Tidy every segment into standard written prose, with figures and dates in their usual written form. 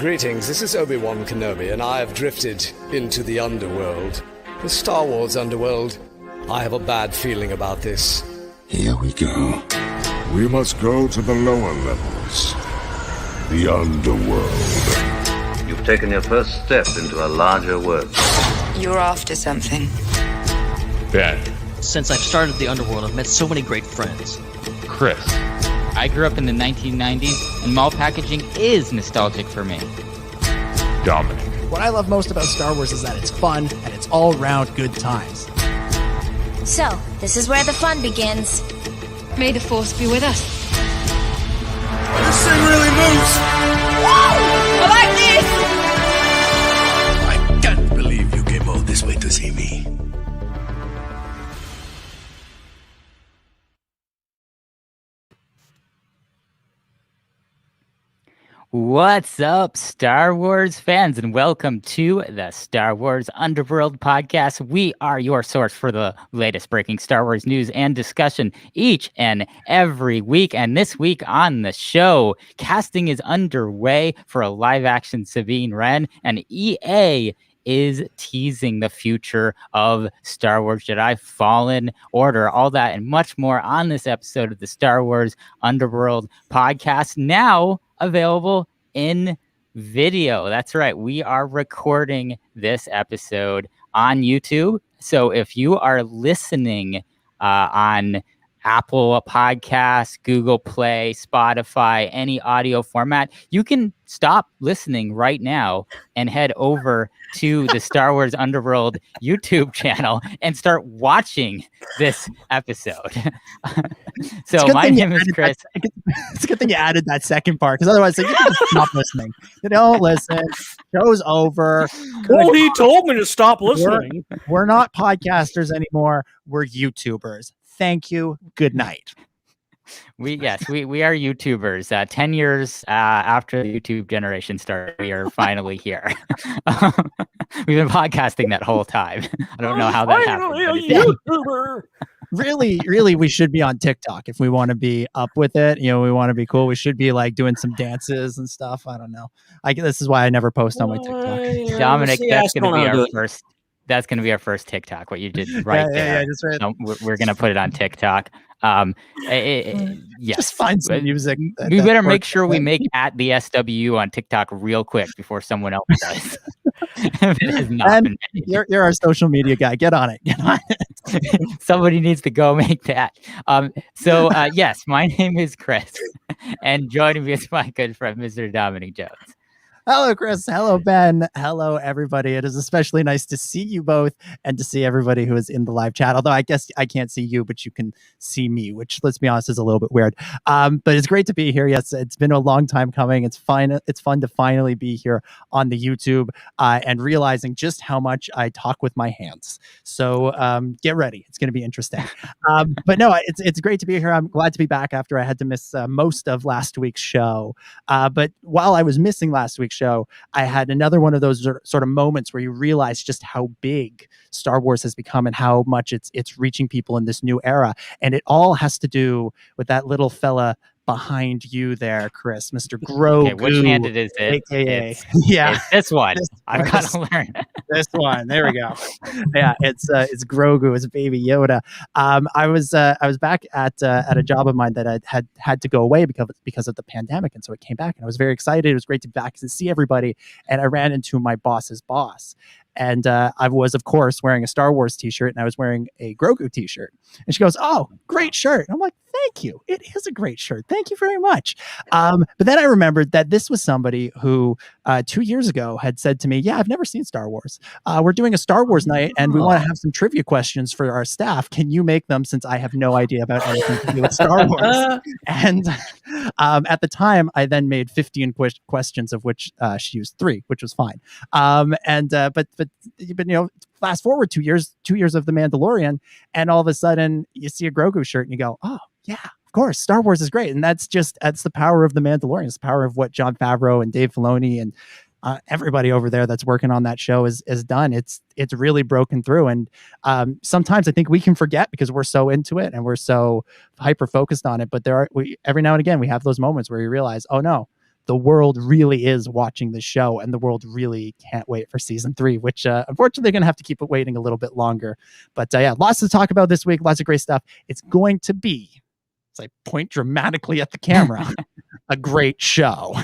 Greetings, this is ObiWan Kenobi, and I have drifted into the underworld. The Star Wars underworld. I have a bad feeling about this. Here we go. We must go to the lower levels. The underworld. You've taken your first step into a larger world. You're after something. Ben. Since I've started the underworld, I've met so many great friends. Chris. I grew up in the 1990s, and mall packaging is nostalgic for me. Dominic. What I love most about Star Wars is that it's fun, and it's all-round good times. So, this is where the fun begins. May the Force be with us. This thing really moves! Whoa! I like this! I can't believe you came all this way to see me. What's up, Star Wars fans, and welcome to the Star Wars Underworld podcast. We are your source for the latest breaking Star Wars news and discussion each and every week. And this week on the show, casting is underway for a live-action Sabine Wren, and EA is teasing the future of Star Wars Jedi Fallen Order. All that and much more on this episode of the Star Wars Underworld podcast, now available in video. That's right. We are recording this episode on YouTube. So if you are listening on Apple Podcasts, Google Play, Spotify, any audio format, you can stop listening right now and head over to the Star Wars Underworld YouTube channel and start watching this episode. So my name is Chris. It's a good thing you added that second part, because otherwise you can just stop listening. You don't listen. Show's over. Well, he told me to stop listening. We're not podcasters anymore. We're YouTubers. Thank you. Good night. We are YouTubers. 10 years after the YouTube generation started, we are finally here. We've been podcasting that whole time. I don't know how that happened. YouTuber. Really, we should be on TikTok if we want to be up with it. You know, we want to be cool. We should be like doing some dances and stuff. I don't know. This is why I never post on my TikTok. Dominic, that's going to be our first. That's going to be our first TikTok. What you did right there. Yeah, that's right. So we're going to put it on TikTok. Yes. Just find some music. We better make sure we make at the SWU on TikTok real quick before someone else does. You're our social media guy. Get on it. Get on it. Somebody needs to go make that. Yes, my name is Chris, and joining me is my good friend, Mr. Dominic Jones. Hello, Chris. Hello, Ben. Hello, everybody. It is especially nice to see you both and to see everybody who is in the live chat. Although I guess I can't see you, but you can see me, which, let's be honest, is a little bit weird. But it's great to be here. Yes, it's been a long time coming. It's fun. It's fun to finally be here on the YouTube and realizing just how much I talk with my hands. So get ready. It's going to be interesting. But no, it's great to be here. I'm glad to be back after I had to miss most of last week's show. But while I was missing last week's show, I had another one of those sort of moments where you realize just how big Star Wars has become and how much it's reaching people in this new era. And it all has to do with that little fella behind you there, Chris, Mr. Grogu. Okay, which handed is it? AKA, it's this one. I've got to learn. This one. There we go. Yeah, it's Grogu, it's baby Yoda. I was back at a job of mine that I had to go away because of the pandemic, and so it came back, and I was very excited. It was great to be back to see everybody, and I ran into my boss's boss. And I was, of course, wearing a Star Wars t-shirt, and I was wearing a Grogu t-shirt. And she goes, "Oh, great shirt." And I'm like, "Thank you. It is a great shirt. Thank you very much." But then I remembered that this was somebody who 2 years ago had said to me, "Yeah, I've never seen Star Wars. We're doing a Star Wars night, and we want to have some trivia questions for our staff. Can you make them, since I have no idea about anything to do with Star Wars?" And at the time, I then made 15 questions, of which she used 3, which was fine. But you know, fast forward 2 years of The Mandalorian, and all of a sudden you see a Grogu shirt and you go, "Oh yeah, of course, Star Wars is great." And that's the power of The Mandalorian. It's the power of what Jon Favreau and Dave Filoni and everybody over there that's working on that show is done. It's really broken through. And sometimes I think we can forget because we're so into it and we're so hyper focused on it. But every now and again we have those moments where you realize, oh no, the world really is watching the show, and the world really can't wait for season 3, which unfortunately they're going to have to keep it waiting a little bit longer. But yeah, lots to talk about this week. Lots of great stuff. It's going to be, as I point dramatically at the camera, a great show.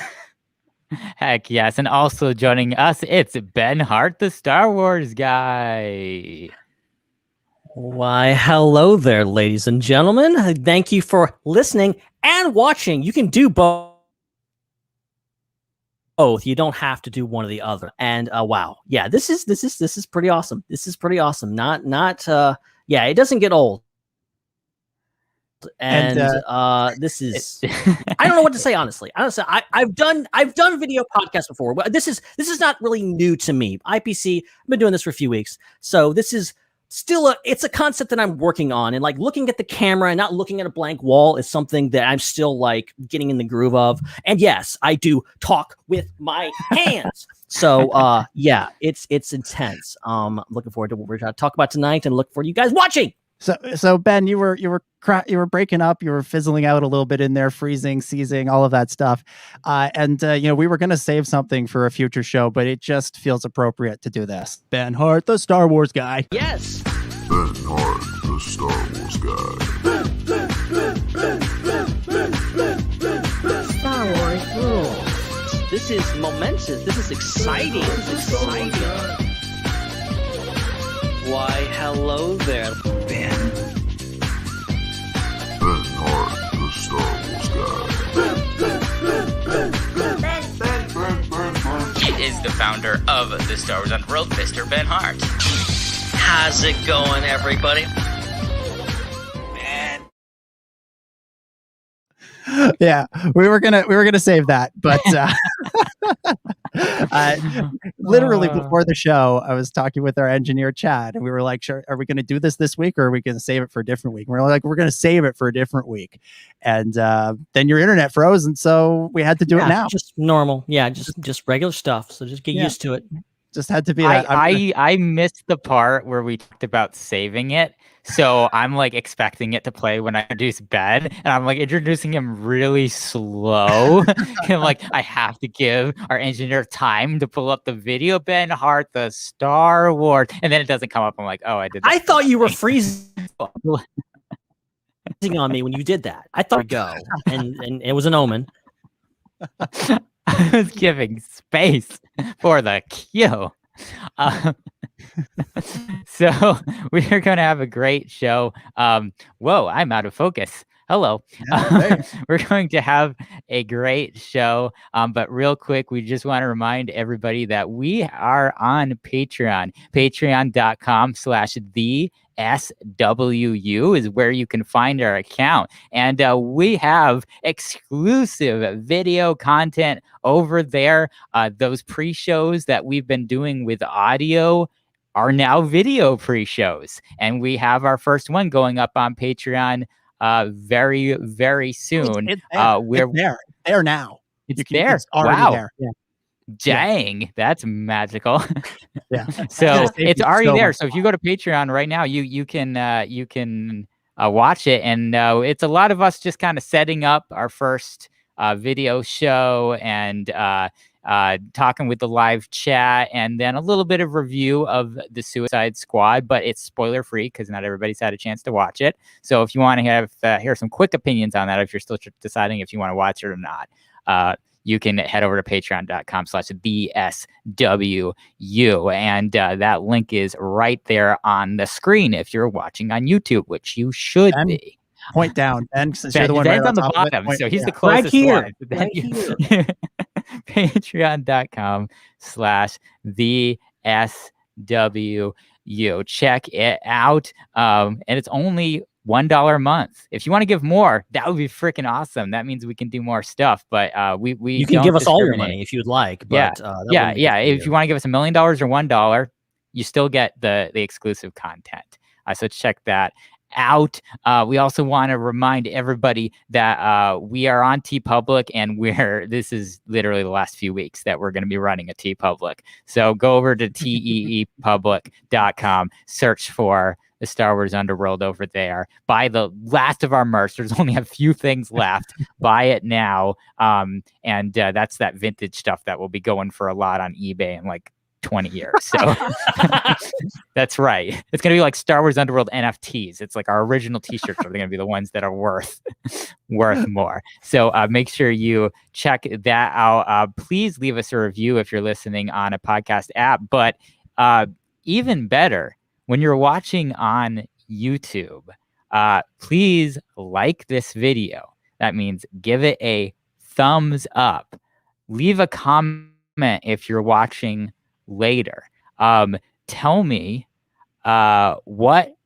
Heck yes. And also joining us, it's Ben Hart, the Star Wars guy. Why, hello there, ladies and gentlemen. Thank you for listening and watching. You can do both. You don't have to do one or the other. And wow, yeah, this is pretty awesome. This is pretty awesome. Yeah, it doesn't get old. And this is I don't know what to say, honestly. I've done video podcasts before, but this is not really new to me. IPC, I've been doing this for a few weeks, so this is still it's a concept that I'm working on, and like looking at the camera and not looking at a blank wall is something that I'm still like getting in the groove of. And yes, I do talk with my hands. So yeah, it's intense. Looking forward to what we're going to talk about tonight, and look for you guys watching. So Ben, you were breaking up, you were fizzling out a little bit in there, freezing, seizing, all of that stuff. And we were going to save something for a future show, but it just feels appropriate to do this. Ben Hart, the Star Wars guy. Yes. Ben Hart, the Star Wars guy. Star Wars rules. This is momentous. This is exciting. Why, hello there, Ben. Ben Hart, the Star Wars guy. He is the founder of the Star Wars Underworld, Mr. Ben Hart. How's it going, everybody? Yeah, we were gonna save that, but literally before the show, I was talking with our engineer Chad, and we were like, "Sure, are we going to do this week, or are we going to save it for a different week?" And we're like, "We're going to save it for a different week," and then your internet froze, and so we had to do it now. Just normal, just regular stuff. So just get used to it. Just had to be that. I missed the part where we talked about saving it. So I'm like expecting it to play when I introduce Ben, and I'm like introducing him really slow. And like I have to give our engineer time to pull up the video. Ben Hart, the Star Wars, and then it doesn't come up. I'm like, oh, I did. I thought you were freezing on me when you did that. I thought go, and it was an omen. I was giving space for the cue. So we are going to have a great show. Whoa, I'm out of focus. Hello. We're going to have a great show. But real quick, we just want to remind everybody that we are on Patreon. Patreon.com/the SWU is where you can find our account. And we have exclusive video content over there. Those pre-shows that we've been doing with audio are now video pre-shows. And we have our first one going up on Patreon very, very soon. It's there now. It's already there. Yeah. Dang, that's magical. Yeah. So it's already there. So if you go to Patreon right now, you can watch it, and it's a lot of us just kind of setting up our first video show and talking with the live chat, and then a little bit of review of the Suicide Squad, but it's spoiler free because not everybody's had a chance to watch it. So if you want to have hear some quick opinions on that, if you're still deciding if you want to watch it or not, you can head over to patreon.com/BSWU. And that link is right there on the screen if you're watching on YouTube, which you should be. Point down. Ben, since you're the one Ben's right on the bottom, so he's the closest right here. one. Right here. Patreon.com/TheSWU. Check it out. And it's only $1 a month. If you want to give more, that would be freaking awesome. That means we can do more stuff. But we you can give us all your money if you'd like. But, yeah. If you want to give us $1 million or $1, you still get the exclusive content. So check that out. We also want to remind everybody that we are on TeePublic, and this is literally the last few weeks that we're going to be running a TeePublic. So go over to teepublic.com, search for the Star Wars Underworld over there. Buy the last of our merch. There's only a few things left. Buy it now. And that's that vintage stuff that will be going for a lot on eBay in like 20 years. So that's right. It's going to be like Star Wars Underworld NFTs. It's like our original t-shirts are going to be the ones that are worth more. So make sure you check that out. Please leave us a review if you're listening on a podcast app. But even better, when you're watching on YouTube, please like this video. That means give it a thumbs up. Leave a comment if you're watching later. Tell me what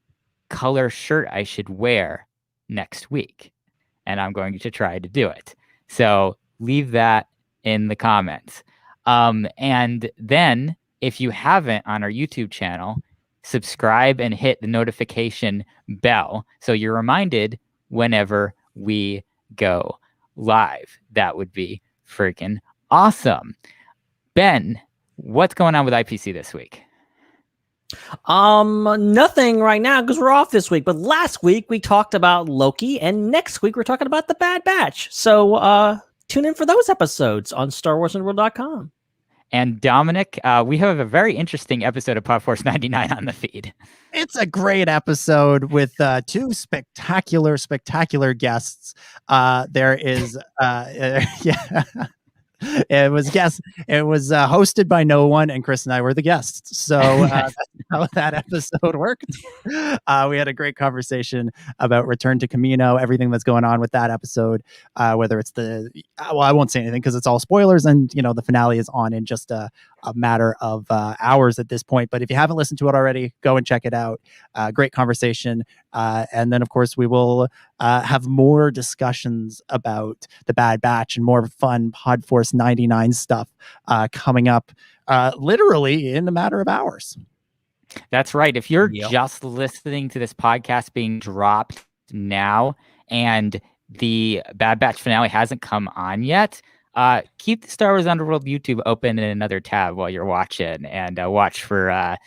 color shirt I should wear next week, and I'm going to try to do it. So leave that in the comments. And then if you haven't on our YouTube channel, subscribe and hit the notification bell so you're reminded whenever we go live. That would be freaking awesome. Ben, what's going on with IPC this week? Nothing right now because we're off this week. But last week we talked about Loki, and next week we're talking about the Bad Batch. So tune in for those episodes on StarWarsUnderworld.com. And Dominic, we have a very interesting episode of Pod Force 99 on the feed. It's a great episode with two spectacular guests. There is, yeah. It was hosted by no one, and Chris and I were the guests. So that's how that episode worked. We had a great conversation about Return to Camino, everything that's going on with that episode, whether it's I won't say anything because it's all spoilers, and the finale is on in just a matter of hours at this point. But if you haven't listened to it already, go and check it out. Great conversation. And then, of course, we will have more discussions about the Bad Batch and more fun Pod Force 99 stuff coming up literally in a matter of hours. That's right. If you're just listening to this podcast being dropped now and the Bad Batch finale hasn't come on yet, keep the Star Wars Underworld YouTube open in another tab while you're watching, and watch for a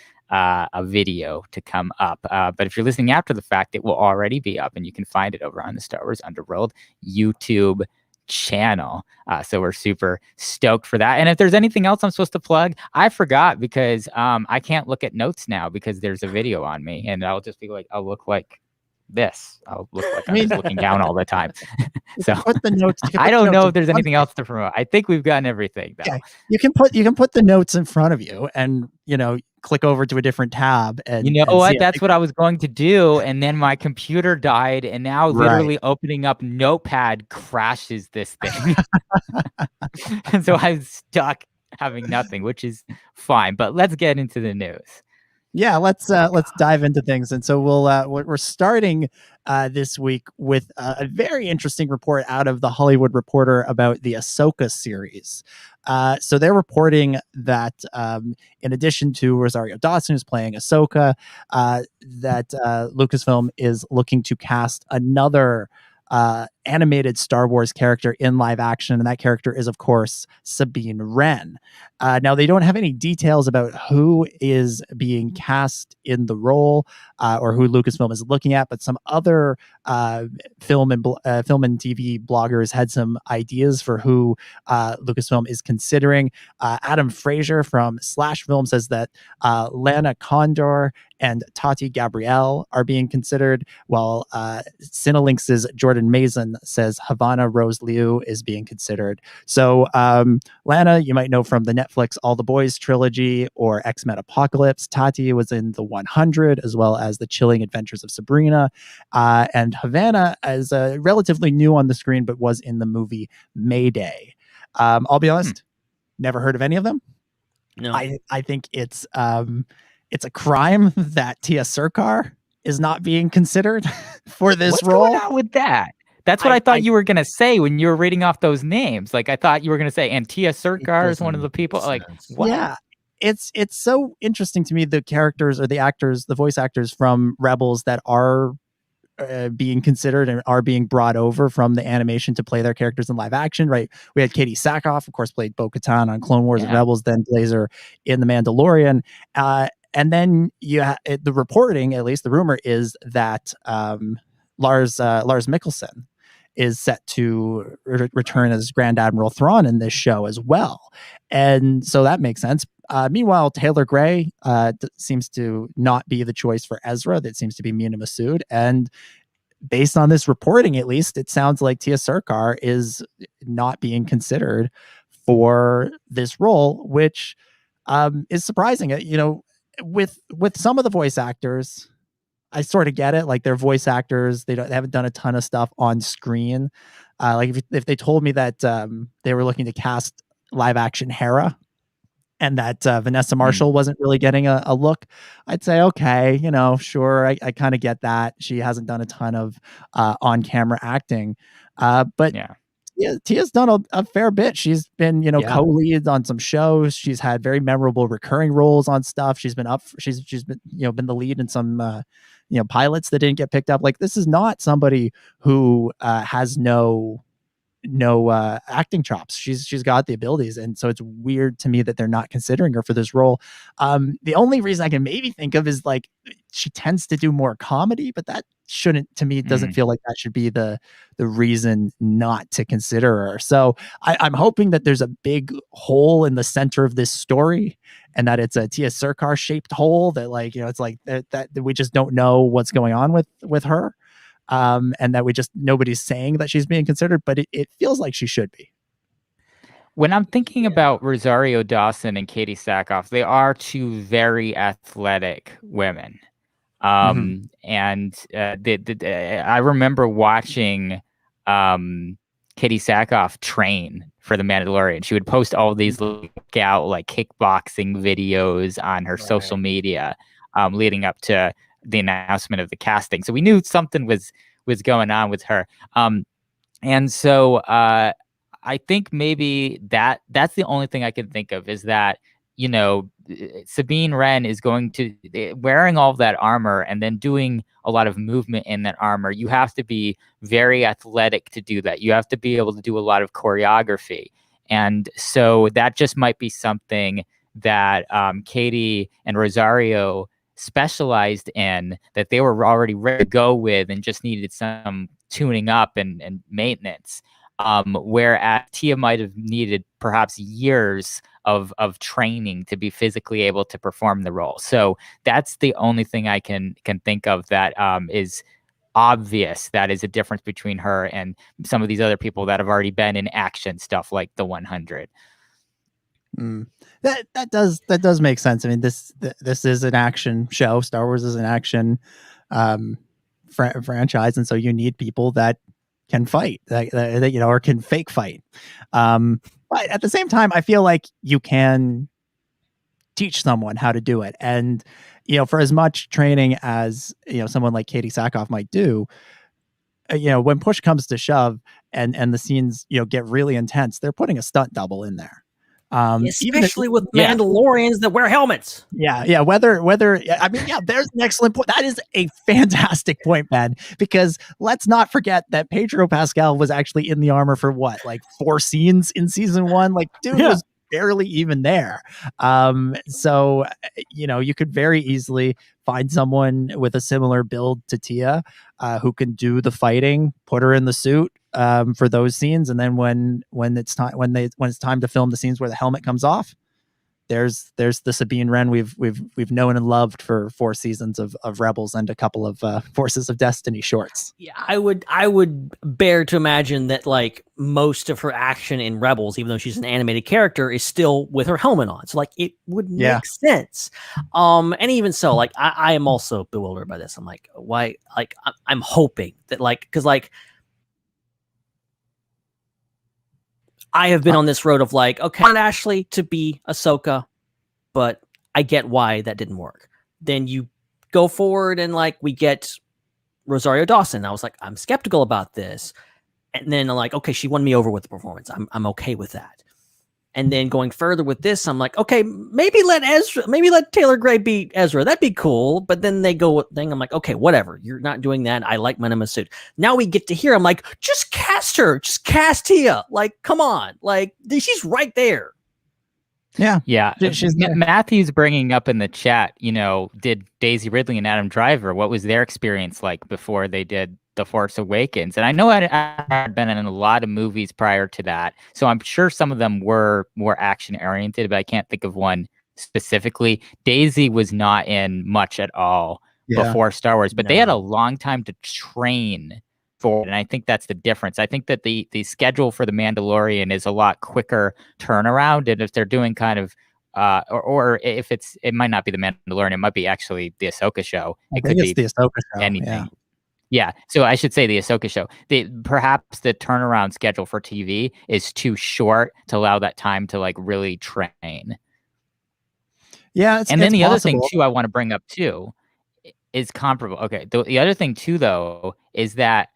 video to come up. But if you're listening after the fact, it will already be up, and you can find it over on the Star Wars Underworld YouTube channel. So we're super stoked for that. And if there's anything else I'm supposed to plug, I forgot because I can't look at notes now because there's a video on me, and I'll just be like, I'll look like this. I'll look like I'm just looking down all the time. So put the notes. I don't know if there's anything else to promote. I think we've gotten everything though. Yeah, you can put the notes in front of you and click over to a different tab and what? That's what I was going to do, and then my computer died, and now literally opening up Notepad crashes this thing. And so I'm stuck having nothing, which is fine. But let's get into the news. Yeah, let's dive into things. And so we're starting this week with a very interesting report out of the Hollywood Reporter about the Ahsoka series. So they're reporting that in addition to Rosario Dawson, who's playing Ahsoka, that Lucasfilm is looking to cast another animated Star Wars character in live action, and that character is, of course, Sabine Wren. Now, they don't have any details about who is being cast in the role or who Lucasfilm is looking at, but some other film and TV bloggers had some ideas for who Lucasfilm is considering. Adam Fraser from Slash Film says that Lana Condor and Tati Gabrielle are being considered, while Cinelinx's Jordan Mason says Havana Rose Liu is being considered. So Lana, you might know from the Netflix All the Boys trilogy or X-Men Apocalypse. Tati was in The 100, as well as The Chilling Adventures of Sabrina. And Havana is relatively new on the screen, but was in the movie Mayday. I'll be honest, never heard of any of them. No, I think it's a crime that Tia Sircar is not being considered for this role. What's going on with that? That's what I thought you were going to say when you were reading off those names. Like, I thought you were going to say, and Tia Sircar is one of the people. Like, what? Yeah, it's so interesting to me, the characters or the actors, the voice actors from Rebels that are being considered and are being brought over from the animation to play their characters in live action, right? We had Katie Sackhoff, of course, played Bo-Katan on Clone Wars and Rebels, then plays her in The Mandalorian. And then the reporting, at least the rumor, is that Lars Mikkelsen is set to return as Grand Admiral Thrawn in this show as well. And so that makes sense. Meanwhile, Taylor Gray seems to not be the choice for Ezra. That seems to be Mina Masood. And based on this reporting, at least, it sounds like Tia Sircar is not being considered for this role, which is surprising. With some of the voice actors, I sort of get it. Like, they're voice actors. They haven't done a ton of stuff on screen. Like if they told me that they were looking to cast live action Hera and that Vanessa Marshall wasn't really getting a look, I'd say, okay, sure. I kind of get that. She hasn't done a ton of on camera acting. But Tia's done a fair bit. She's been, co-lead on some shows. She's had very memorable recurring roles on stuff. She's been she's been, been the lead in some, pilots that didn't get picked up. Like, this is not somebody who has no acting chops. She's got the abilities. And so it's weird to me that they're not considering her for this role. The only reason I can maybe think of is, like, she tends to do more comedy, but that shouldn't, to me, it doesn't feel like that should be the reason not to consider her. So I'm hoping that there's a big hole in the center of this story, and that it's a Tia Sircar shaped hole that, like, it's like that we just don't know what's going on with her. And that nobody's saying that she's being considered, but it feels like she should be. When I'm thinking about Rosario Dawson and Katie Sackhoff, they are two very athletic women. And I remember watching Katie Sackhoff train for The Mandalorian. She would post all these workout, like, kickboxing videos on her social media leading up to the announcement of the casting. So we knew something was going on with her. And so I think maybe that's the only thing I can think of, is that, Sabine Wren is going to wearing all of that armor and then doing a lot of movement in that armor. You have to be very athletic to do that. You have to be able to do a lot of choreography. And so that just might be something that Katie and Rosario specialized in, that they were already ready to go with and just needed some tuning up and maintenance. Whereas Tia might have needed perhaps years of training to be physically able to perform the role. So that's the only thing I can think of that is obvious. That is a difference between her and some of these other people that have already been in action stuff like the 100. That does make sense. I mean, this is an action show. Star Wars is an action franchise, and so you need people that can fight, that or can fake fight. But at the same time, I feel like you can teach someone how to do it, and for as much training as someone like Katie Sackhoff might do, when push comes to shove and the scenes get really intense, they're putting a stunt double in there. Especially with Mandalorians that wear helmets. Yeah. Whether I mean, there's an excellent point. That is a fantastic point, Ben, because let's not forget that Pedro Pascal was actually in the armor for 4 scenes in season 1. Like, dude was barely even there. So you could very easily find someone with a similar build to Tia who can do the fighting, put her in the suit for those scenes, and then when it's time to film the scenes where the helmet comes off, there's the Sabine Wren we've known and loved for 4 seasons of Rebels and a couple of Forces of Destiny shorts. Yeah, I would bear to imagine that, like, most of her action in Rebels, even though she's an animated character, is still with her helmet on. So, like, it would make sense. And even so, like, I am also bewildered by this. I'm like, why? Like, I'm hoping that, like, because, like, I have been on this road of, like, okay, I want Ashley to be Ahsoka, but I get why that didn't work. Then you go forward and, like, we get Rosario Dawson. I was like, I'm skeptical about this. And then I'm like, okay, she won me over with the performance. I'm okay with that. And then going further with this, I'm like, okay, maybe let Taylor Gray be Ezra. That'd be cool. But then they go with thing. I'm like, okay, whatever. You're not doing that. I like Mina Masood. Now we get to hear. I'm like, just cast her. Just cast Tia. Like, come on. Like, she's right there. Yeah. Matthew's bringing up in the chat, did Daisy Ridley and Adam Driver, what was their experience like before they did The Force Awakens? And I know I had been in a lot of movies prior to that, so I'm sure some of them were more action-oriented, but I can't think of one specifically. Daisy was not in much at all before Star Wars, but they had a long time to train for it, and I think that's the difference. I think that the schedule for The Mandalorian is a lot quicker turnaround, and if they're doing kind of or if it might not be The Mandalorian, it might be actually the Ahsoka show. It could be the Ahsoka show. Anything. Yeah. So I should say the Ahsoka show. Perhaps the turnaround schedule for TV is too short to allow that time to like really train. Yeah. And then the other thing too, I want to bring up too, is comparable. Okay. The other thing too, though, is that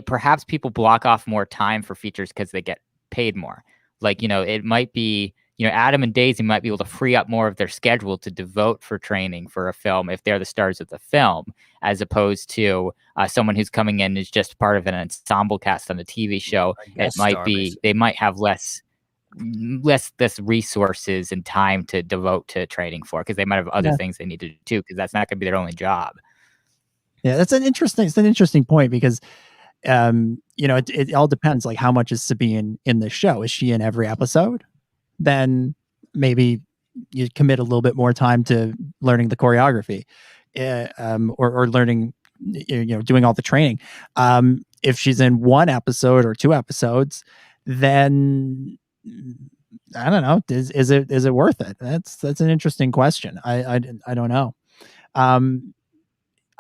perhaps people block off more time for features because they get paid more. Like, it might be, Adam and Daisy might be able to free up more of their schedule to devote for training for a film if they're the stars of the film, as opposed to someone who's coming in as just part of an ensemble cast on the TV show. It might be, they might have less resources and time to devote to training for, because they might have other things they need to do, because that's not going to be their only job. Yeah, it's an interesting point, because it all depends, like how much is Sabine in the show? Is she in every episode? Then maybe you commit a little bit more time to learning the choreography, or learning, doing all the training. If she's in one episode or two episodes, then I don't know. Is it worth it? That's an interesting question. I don't know.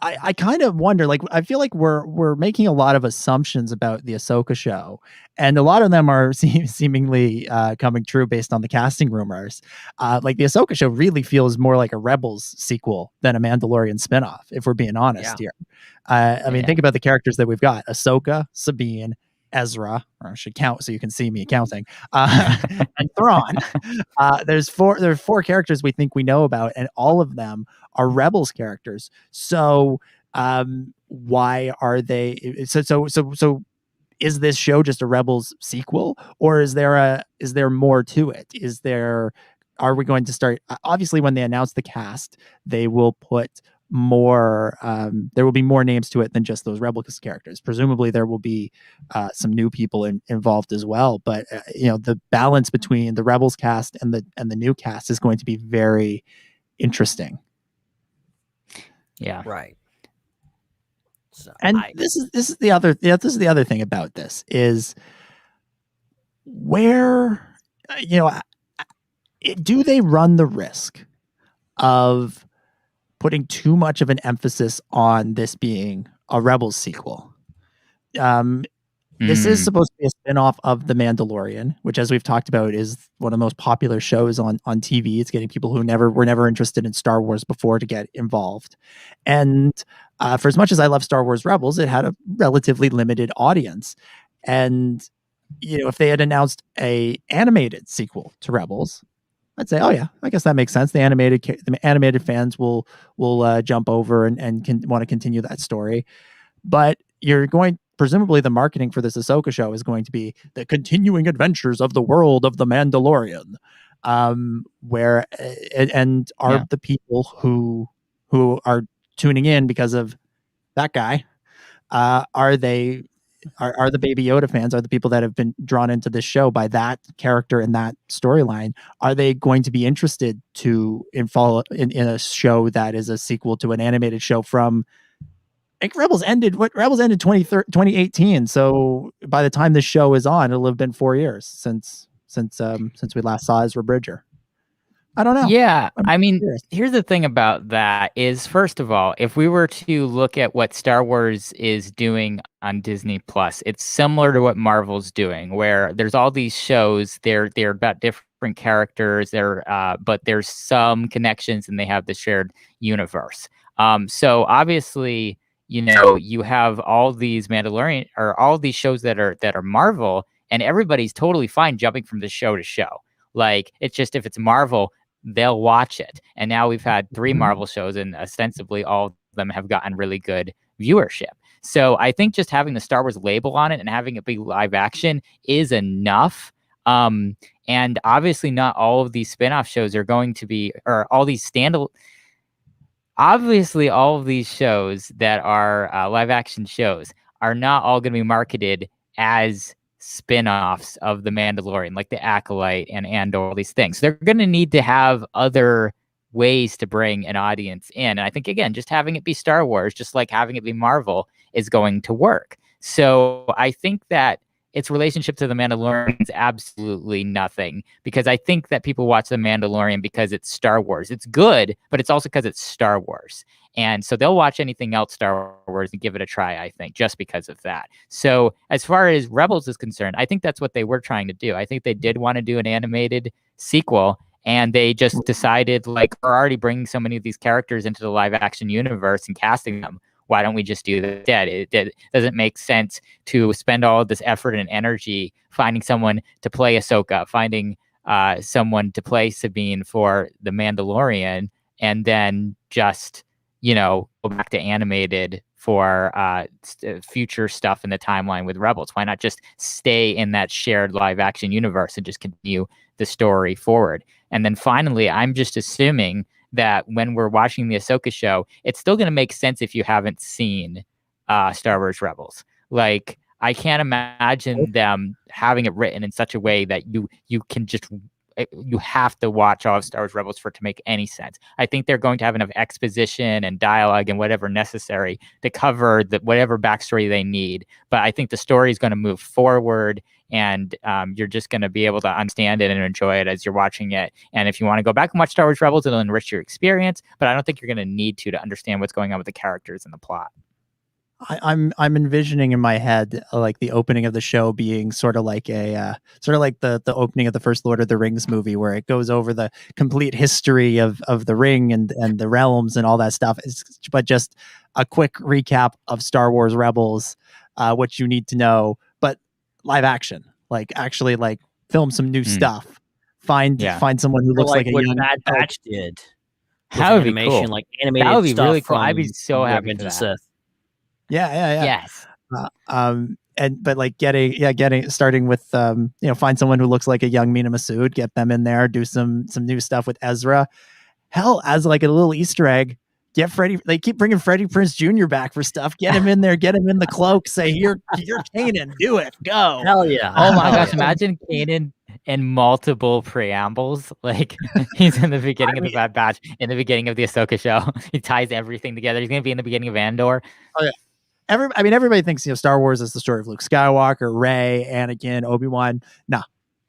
I kind of wonder, like, I feel like we're making a lot of assumptions about the Ahsoka show, and a lot of them are seemingly coming true based on the casting rumors. Like the Ahsoka show really feels more like a Rebels sequel than a Mandalorian spinoff, if we're being honest here. I mean, think about the characters that we've got: Ahsoka, Sabine, Ezra, or I should count so you can see me counting, and Thrawn. There's four characters we think we know about, and all of them are Rebels characters. So why are they so is this show just a Rebels sequel, or is there more to it? Are we going to start, obviously when they announce the cast, they will put more, there will be more names to it than just those Rebels characters. Presumably there will be some new people involved as well, but the balance between the Rebels cast and the new cast is going to be very interesting. Yeah, right. So this is the other thing about this is where do they run the risk of putting too much of an emphasis on this being a Rebels sequel? This is supposed to be a spin-off of The Mandalorian, which, as we've talked about, is one of the most popular shows on TV. It's getting people who were never interested in Star Wars before to get involved. And for as much as I love Star Wars Rebels, it had a relatively limited audience. And if they had announced a animated sequel to Rebels, I'd say, oh yeah, I guess that makes sense. The animated fans will jump over and want to continue that story. But presumably the marketing for this Ahsoka show is going to be the continuing adventures of the world of the Mandalorian, the people who are tuning in because of that guy, are the Baby Yoda fans, are the people that have been drawn into this show by that character and that storyline, are they going to be interested follow in a show that is a sequel to an animated show from, like, Rebels ended 2018. So by the time this show is on, it'll have been 4 years since we last saw Ezra Bridger. I don't know. Yeah. I mean, here's the thing about that is, first of all, if we were to look at what Star Wars is doing on Disney Plus, it's similar to what Marvel's doing, where there's all these shows, they're about different characters, but there's some connections and they have the shared universe. So obviously, you have all these Mandalorian or all these shows that are Marvel, and everybody's totally fine jumping from the show to show. Like, it's just, if it's Marvel, they'll watch it. And now we've had 3 Marvel shows, and ostensibly all of them have gotten really good viewership. So I think just having the Star Wars label on it and having it be live action is enough And obviously not all of these spin-off shows are going to be, or all these standalone. Obviously, all of these shows that are live action shows are not all going to be marketed as spin-offs of The Mandalorian, like The Acolyte and Andor, all these things. They're going to need to have other ways to bring an audience in. And I think, again, just having it be Star Wars, just like having it be Marvel, is going to work. So I think that its relationship to The Mandalorian is absolutely nothing, because I think that people watch The Mandalorian because it's Star Wars. It's good, but it's also because it's Star Wars. And so they'll watch anything else Star Wars and give it a try, I think, just because of that. So as far as Rebels is concerned, I think that's what they were trying to do. I think they did want to do an animated sequel, and they just decided, like, we're already bringing so many of these characters into the live action universe and casting them. Why don't we just do that? It doesn't make sense to spend all of this effort and energy finding someone to play Ahsoka, finding someone to play Sabine for The Mandalorian, and then just, go back to animated for future stuff in the timeline with Rebels. Why not just stay in that shared live action universe and just continue the story forward? And then finally, I'm just assuming that when we're watching the Ahsoka show, it's still going to make sense if you haven't seen Star Wars Rebels. Like, I can't imagine them having it written in such a way that you can just, you have to watch all of Star Wars Rebels for it to make any sense. I think they're going to have enough exposition and dialogue and whatever necessary to cover whatever backstory they need. But I think the story is going to move forward, and you're just going to be able to understand it and enjoy it as you're watching it. And if you want to go back and watch Star Wars Rebels, it'll enrich your experience. But I don't think you're going to need to understand what's going on with the characters and the plot. I'm envisioning in my head like the opening of the show being sort of like the opening of the first Lord of the Rings movie, where it goes over the complete history of the ring and the realms and all that stuff. But just a quick recap of Star Wars Rebels, what you need to know, but live action, like actually like film some new stuff. Find someone who looks like a what young Bad Batch did. That would be animation, cool. like animated that would be stuff really cool. I'd be from so happy Revenge for of that. Sith. Yeah. Yes. But like starting with find someone who looks like a young Mina Masood, get them in there, do some new stuff with Ezra. Hell, as like a little Easter egg, get Freddie. They keep bringing Freddie Prinze Jr. back for stuff. Get him in there, get him in the cloak. Say, you're Kanan, do it, go. Hell yeah! Oh my gosh, imagine Kanan in multiple preambles. Like, he's in the beginning of the Bad Batch, in the beginning of the Ahsoka show. He ties everything together. He's gonna be in the beginning of Andor. Oh yeah. Everybody thinks Star Wars is the story of Luke Skywalker, Rey, Anakin, Obi-Wan. No,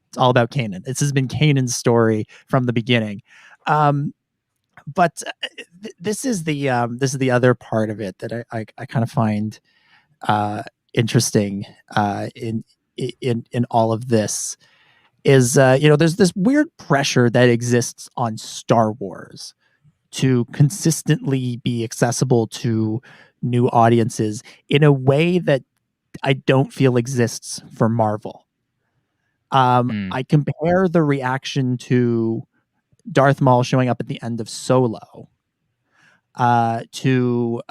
it's all about Kanan. This has been Kanan's story from the beginning. But this is the other part of it that I kind of find interesting in all of this is there's this weird pressure that exists on Star Wars to consistently be accessible to new audiences in a way that I don't feel exists for Marvel. I compare the reaction to Darth Maul showing up at the end of Solo to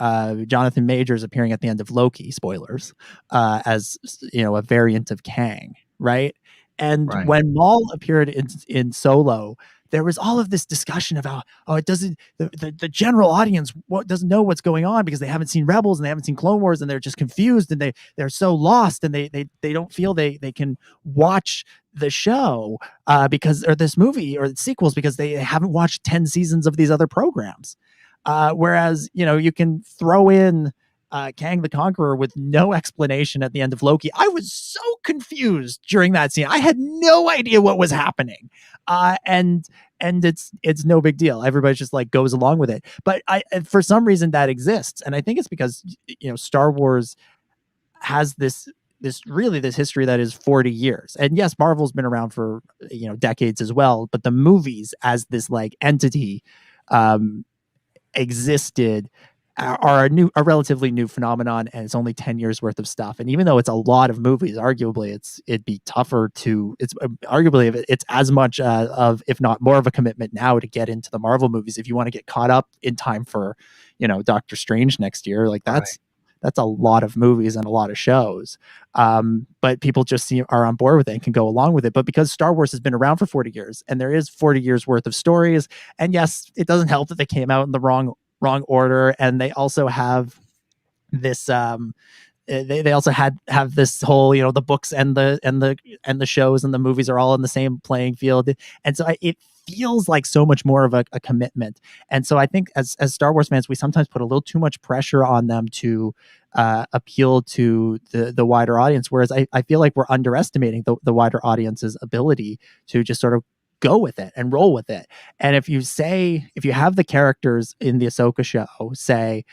Jonathan Majors appearing at the end of Loki, spoilers, as a variant of Kang, right? And when Maul appeared in Solo, there was all of this discussion about, it doesn't, the general audience doesn't know what's going on because they haven't seen Rebels and they haven't seen Clone Wars, and they're just confused, and they're so lost, and they don't feel they can watch the show or this movie or the sequels because they haven't watched 10 seasons of these other programs. Whereas, you can throw in Kang the Conqueror with no explanation at the end of Loki. I was so confused during that scene. I had no idea what was happening. And it's no big deal. Everybody just like goes along with it. But for some reason that exists. And I think it's because, Star Wars has this history that is 40 years. And yes, Marvel's been around for, decades as well, but the movies as this like entity, existed are a relatively new phenomenon, and it's only 10 years worth of stuff. And even though it's a lot of movies, arguably it'd be tougher it's arguably it's as much of, if not more of a commitment now to get into the Marvel movies if you want to get caught up in time for Doctor Strange next year. Like that's a lot of movies and a lot of shows. But people just are on board with it and can go along with it. But because Star Wars has been around for 40 years and there is 40 years worth of stories, and yes, it doesn't help that they came out in the wrong order, and they also have this they also have this whole, the books and the shows and the movies are all in the same playing field, and so it feels like so much more of a commitment. And so I think as Star Wars fans, we sometimes put a little too much pressure on them to appeal to the wider audience, whereas I feel like we're underestimating the wider audience's ability to just sort of go with it and roll with it. And if you have the characters in the Ahsoka show say,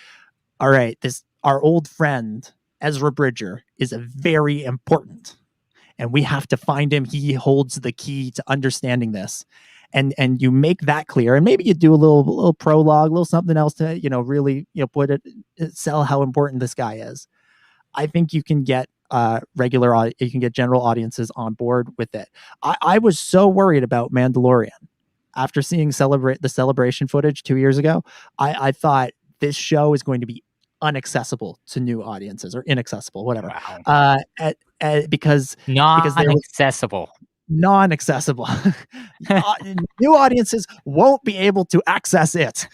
all right, our old friend Ezra Bridger is very important, and we have to find him. He holds the key to understanding this. And you make that clear, and maybe you do a little prologue, a little something else to, really, sell how important this guy is. I think you can get you can get general audiences on board with it. I was so worried about Mandalorian after seeing the celebration footage 2 years ago. I thought this show is going to be unaccessible to new audiences, or inaccessible, whatever. Wow. Because non-accessible. Non-accessible. New audiences won't be able to access it.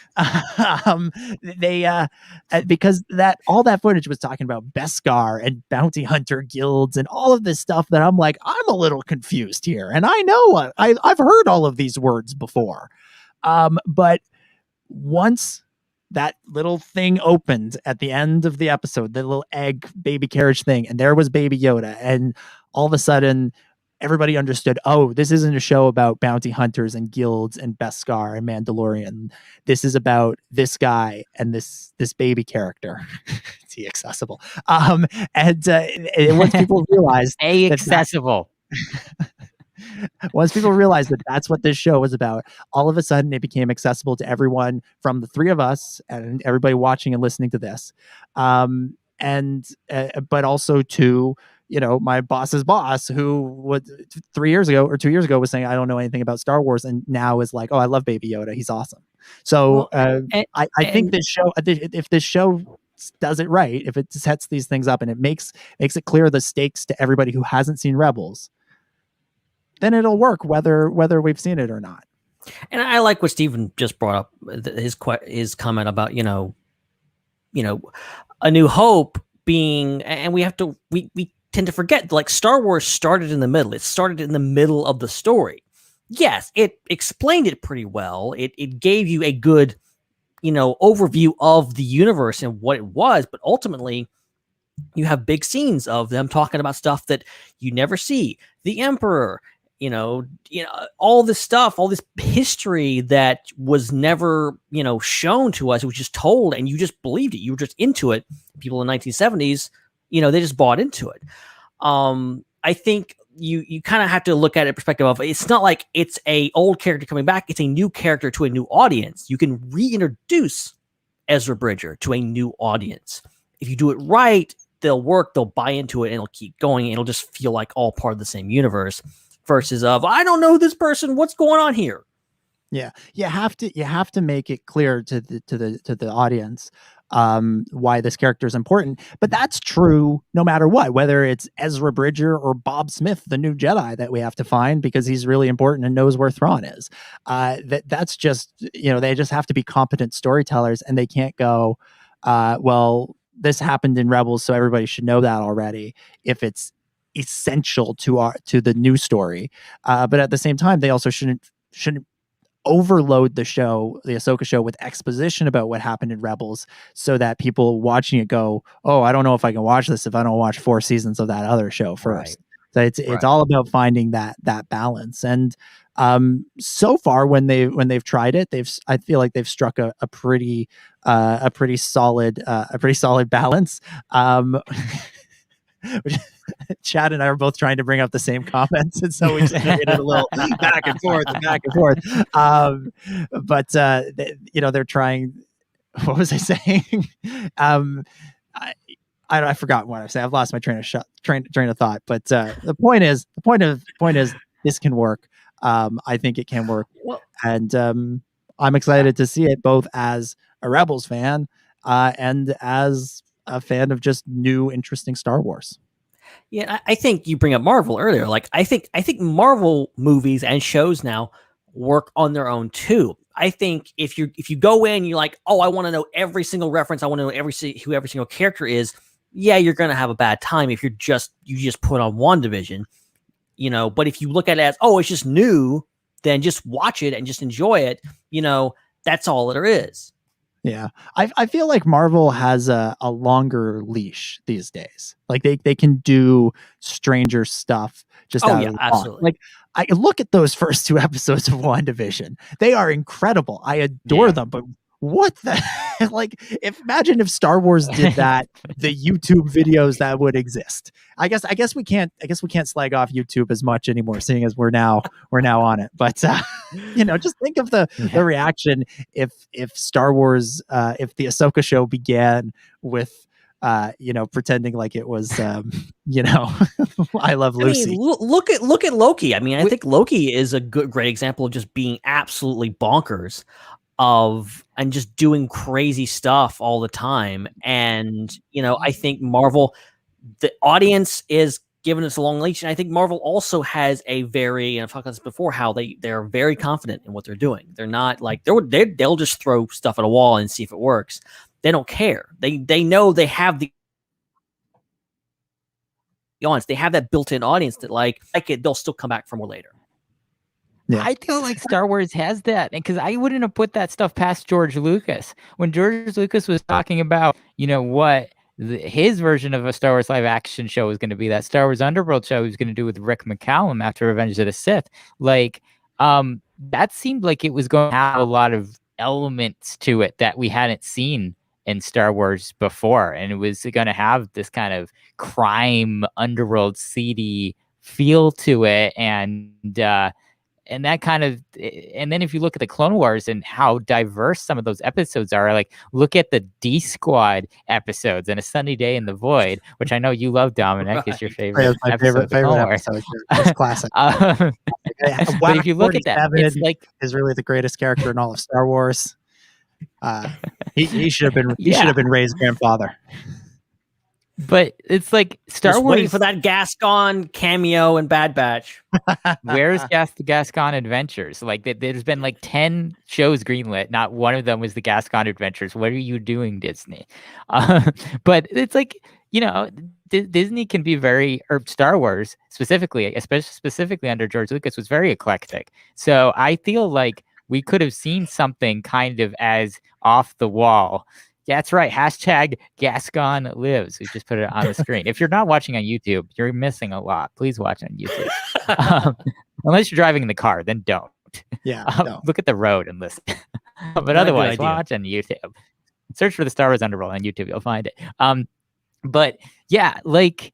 Because all that footage was talking about Beskar and bounty hunter guilds and all of this stuff that I'm like, I'm a little confused here, and I know I've heard all of these words before. But once that little thing opened at the end of the episode, the little egg baby carriage thing, and there was Baby Yoda, and all of a sudden everybody understood, oh, this isn't a show about bounty hunters and guilds and Beskar and Mandalorian. This is about this guy and this baby character. It's accessible. And once people realized accessible. Once people realized that that's what this show was about, all of a sudden it became accessible to everyone, from the three of us and everybody watching and listening to this. But also to, my boss's boss, who was 3 years ago or 2 years ago was saying, I don't know anything about Star Wars, and now is like, oh, I love Baby Yoda. He's awesome. So I think this show, if this show does it right, if it sets these things up and it makes it clear the stakes to everybody who hasn't seen Rebels, then it'll work whether we've seen it or not. And I like what Stephen just brought up, his comment about, A New Hope being, and we tend to forget, like, Star Wars started in the middle. It started in the middle of the story. Yes, it explained it pretty well. It gave you a good, overview of the universe and what it was, but ultimately you have big scenes of them talking about stuff that you never see. The Emperor, all this stuff, all this history that was never, shown to us. It was just told, and you just believed it. You were just into it. People in the 1970s, they just bought into it. I think you kind of have to look at it perspective of, it's not like it's a old character coming back. It's a new character to a new audience. You can reintroduce Ezra Bridger to a new audience. If you do it right, they'll work, they'll buy into it, and it'll keep going. And it'll just feel like all part of the same universe. Versus of, I don't know this person, what's going on here? Yeah, you have to make it clear to the audience why this character is important. But that's true no matter what, whether it's Ezra Bridger or Bob Smith, the new Jedi that we have to find because he's really important and knows where Thrawn is. That's just, they just have to be competent storytellers, and they can't go, well, this happened in Rebels, so everybody should know that already, if it's essential to the new story. But at the same time, they also shouldn't overload the Ahsoka show with exposition about what happened in Rebels, so that people watching it go, oh, I don't know if I can watch this if I don't watch 4 seasons of that other show first. Right. So it's all about finding that balance. And so far when they've tried it, I feel like they've struck a pretty solid balance. Chad and I were both trying to bring up the same comments, and so we just made it a little back and forth. But they're trying. What was I saying? I forgot what I was saying. I've lost my train of thought. But the point is, this can work. I think it can work, and I'm excited to see it both as a Rebels fan and as a fan of just new, interesting Star Wars. Yeah, I think you bring up Marvel earlier. Like, I think Marvel movies and shows now work on their own too. I think if you go in, you're like, oh, I want to know every single reference. I want to know who every single character is. Yeah, you're gonna have a bad time if you just put on WandaVision, you know. But if you look at it as, oh, it's just new, then just watch it and just enjoy it. You know, that's all there is. Yeah, I feel like Marvel has a longer leash these days. Like they can do stranger stuff just out of the box. Absolutely. Like I look at those first 2 episodes of WandaVision. They are incredible. I adore them, but what the like imagine if Star Wars did that, the YouTube videos that would exist. I guess we can't slag off YouTube as much anymore, seeing as we're now on it. But you know, just think of the reaction if Star Wars if the Ahsoka show began with you know, pretending like it was you know, I Love Lucy. I mean, look at Loki. I mean, I think Loki is a great example of just being absolutely bonkers and just doing crazy stuff all the time. And, you know, I think Marvel, the audience is giving us a long leash. And I think Marvel also has a very, and I've talked about this before, how they're very confident in what they're doing. They're not like, they'll just throw stuff at a wall and see if it works. They don't care. They know they have the audience. They have that built-in audience that like it, they'll still come back for more later. Yeah. I feel like Star Wars has that, because I wouldn't have put that stuff past George Lucas. When George Lucas was talking about, you know, what his version of a Star Wars live action show was going to be, that Star Wars Underworld show he was going to do with Rick McCallum after Revenge of the Sith, like that seemed like it was going to have a lot of elements to it that we hadn't seen in Star Wars before, and it was going to have this kind of crime underworld seedy feel to it, and that kind of, and then if you look at the Clone Wars and how diverse some of those episodes are, like look at the D Squad episodes and A Sunny Day in the Void, which I know you love, Dominic, is your favorite. My favorite episode. It's classic. But if you look at that, it's like is really the greatest character in all of Star Wars. He should have been Rey's grandfather. But it's like Star Just Wars waiting for that Gascon cameo in Bad Batch. Where's the Gascon Adventures? Like there's been like 10 shows greenlit. Not one of them was the Gascon Adventures. What are you doing, Disney? But it's like, you know, Disney can be very, or Star Wars specifically, especially specifically under George Lucas, was very eclectic. So I feel like we could have seen something kind of as off the wall. Yeah, that's right. Hashtag Gascon lives. We just put it on the screen. If you're not watching on YouTube, you're missing a lot. Please watch on YouTube. Unless you're driving in the car, then don't. Yeah. No. Look at the road and listen. But otherwise, watch on YouTube. Search for the Star Wars Underworld on YouTube. You'll find it. But yeah, like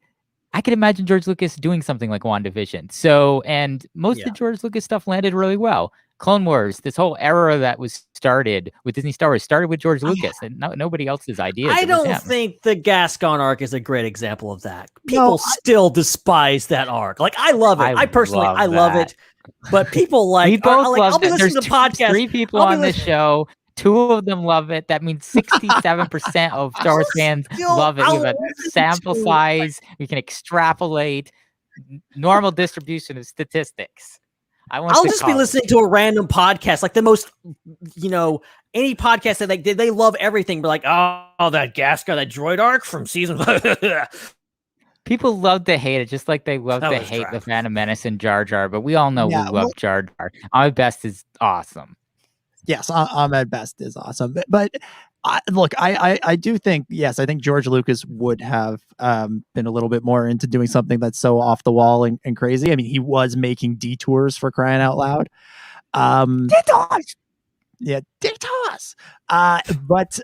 I could imagine George Lucas doing something like WandaVision. So, and most of George Lucas stuff landed really well. Clone Wars, this whole era that was started with Disney Star Wars started with George Lucas, and nobody else's idea. I don't think the Gascon arc is a great example of that. People still despise that arc. Like I love it. I personally love it, but people like we both love it. There's podcast. 3 people on this show. 2 of them love it. That means 67% of Star Wars fans love it. We have a sample size. We can extrapolate normal distribution of statistics. I'll just be listening to a random podcast, like the most, you know, any podcast that they love everything, but like, oh, that Gascon, that droid arc from season. People love to hate it, just like they love to hate the Phantom Menace and Jar Jar. But we all know we love Jar Jar. Ahmed Best is awesome. Yes, Ahmed Best is awesome. But look, I do think, yes, I think George Lucas would have been a little bit more into doing something that's so off the wall and crazy. I mean, he was making detours, for crying out loud. Detours! Yeah, detours! But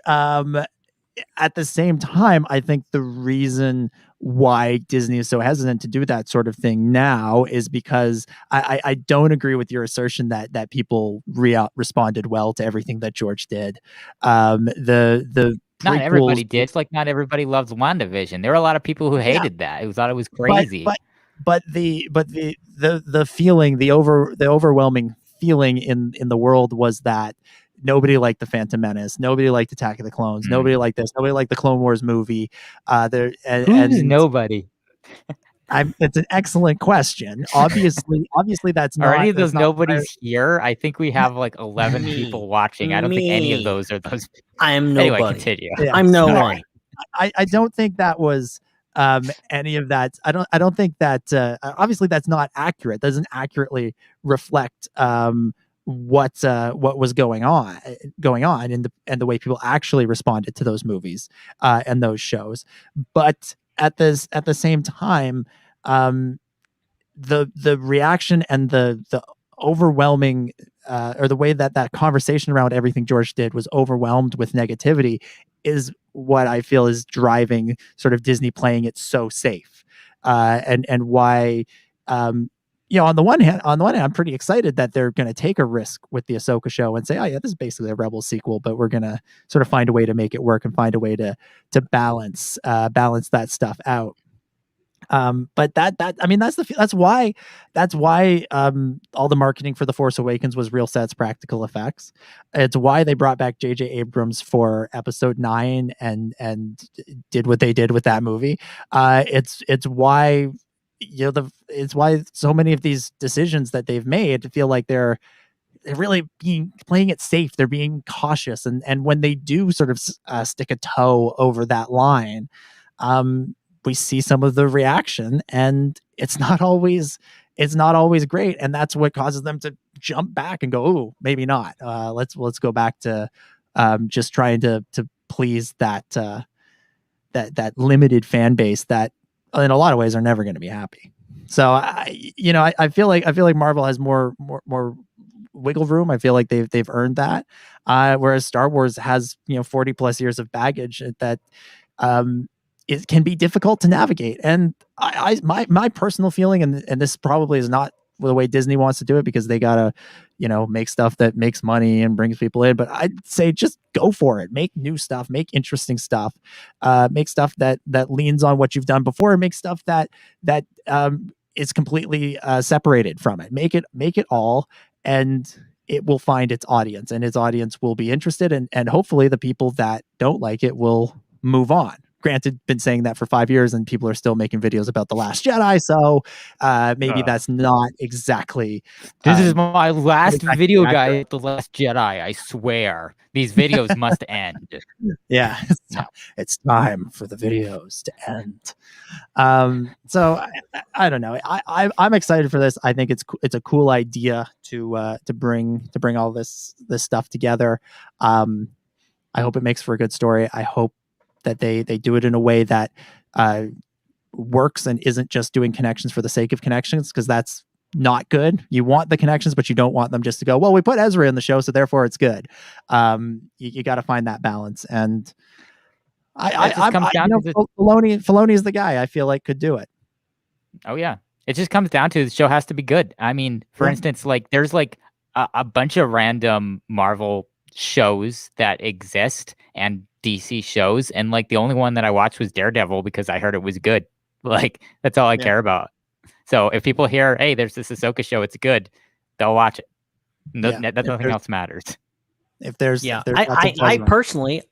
at the same time, I think the reason why Disney is so hesitant to do that sort of thing now is because I don't agree with your assertion that people responded well to everything that George did. The not everybody did. It's like not everybody loves WandaVision. There were a lot of people who hated that. Who thought it was crazy. But the feeling, the overwhelming feeling in the world was that nobody liked the Phantom Menace, nobody liked Attack of the Clones, nobody liked this, nobody liked the Clone Wars movie. Who's nobody? It's an excellent question. Obviously, that's Are not. any of those that's not nobodies here? I think we have like 11 people watching. I don't think any of those are those. I am Anyway, nobody. continue. Yeah. I'm no one. I don't think that was any of that. I don't think that obviously that's not accurate. Doesn't accurately reflect what was going on and the way people actually responded to those movies and those shows. But at the same time, the reaction and the overwhelming or the way that conversation around everything George did was overwhelmed with negativity is what I feel is driving sort of Disney playing it so safe, and why, on the one hand, I'm pretty excited that they're going to take a risk with the Ahsoka show and say, oh yeah, this is basically a Rebels sequel, but we're going to sort of find a way to make it work and find a way to balance that stuff out. But that's why all the marketing for The Force Awakens was real sets, practical effects. It's why they brought back J.J. Abrams for Episode 9 and did what they did with that movie. It's why it's why so many of these decisions that they've made feel like they're really playing it safe. They're being cautious, and when they do sort of stick a toe over that line, we see some of the reaction, and it's not always great, and that's what causes them to jump back and go, "Oh, maybe not. Let's go back to just trying to please that limited fan base that, in a lot of ways, are never going to be happy." So I feel like Marvel has more wiggle room. I feel like they've earned that, whereas Star Wars has 40 plus years of baggage that it can be difficult to navigate. And my personal feeling, and this probably is not the way Disney wants to do it, because they gotta make stuff that makes money and brings people in, but I'd say just go for it. Make new stuff, make interesting stuff, make stuff that leans on what you've done before, and make stuff that is completely separated from it. Make it all, and it will find its audience, and its audience will be interested, and hopefully the people that don't like it will move on. Granted, been saying that for 5 years, and people are still making videos about The Last Jedi, so maybe that's not exactly. This is my last video, guys. The Last Jedi. I swear, these videos must end. Yeah, it's time for the videos to end. So I don't know. I'm excited for this. I think it's a cool idea to bring all this stuff together. I hope it makes for a good story. I hope that they do it in a way that works and isn't just doing connections for the sake of connections, because that's not good. You want the connections, but you don't want them just to go, well, we put Ezra in the show, so therefore it's good. You got to find that balance, and Filoni is the guy I feel like could do it. Oh yeah, it just comes down to the show has to be good. I mean, for instance, like there's like a bunch of random Marvel shows that exist and DC shows, and like the only one that I watched was Daredevil because I heard it was good. Like that's all I care about. So if people hear, hey, there's this Ahsoka show, it's good, they'll watch it. Nothing else matters. I personally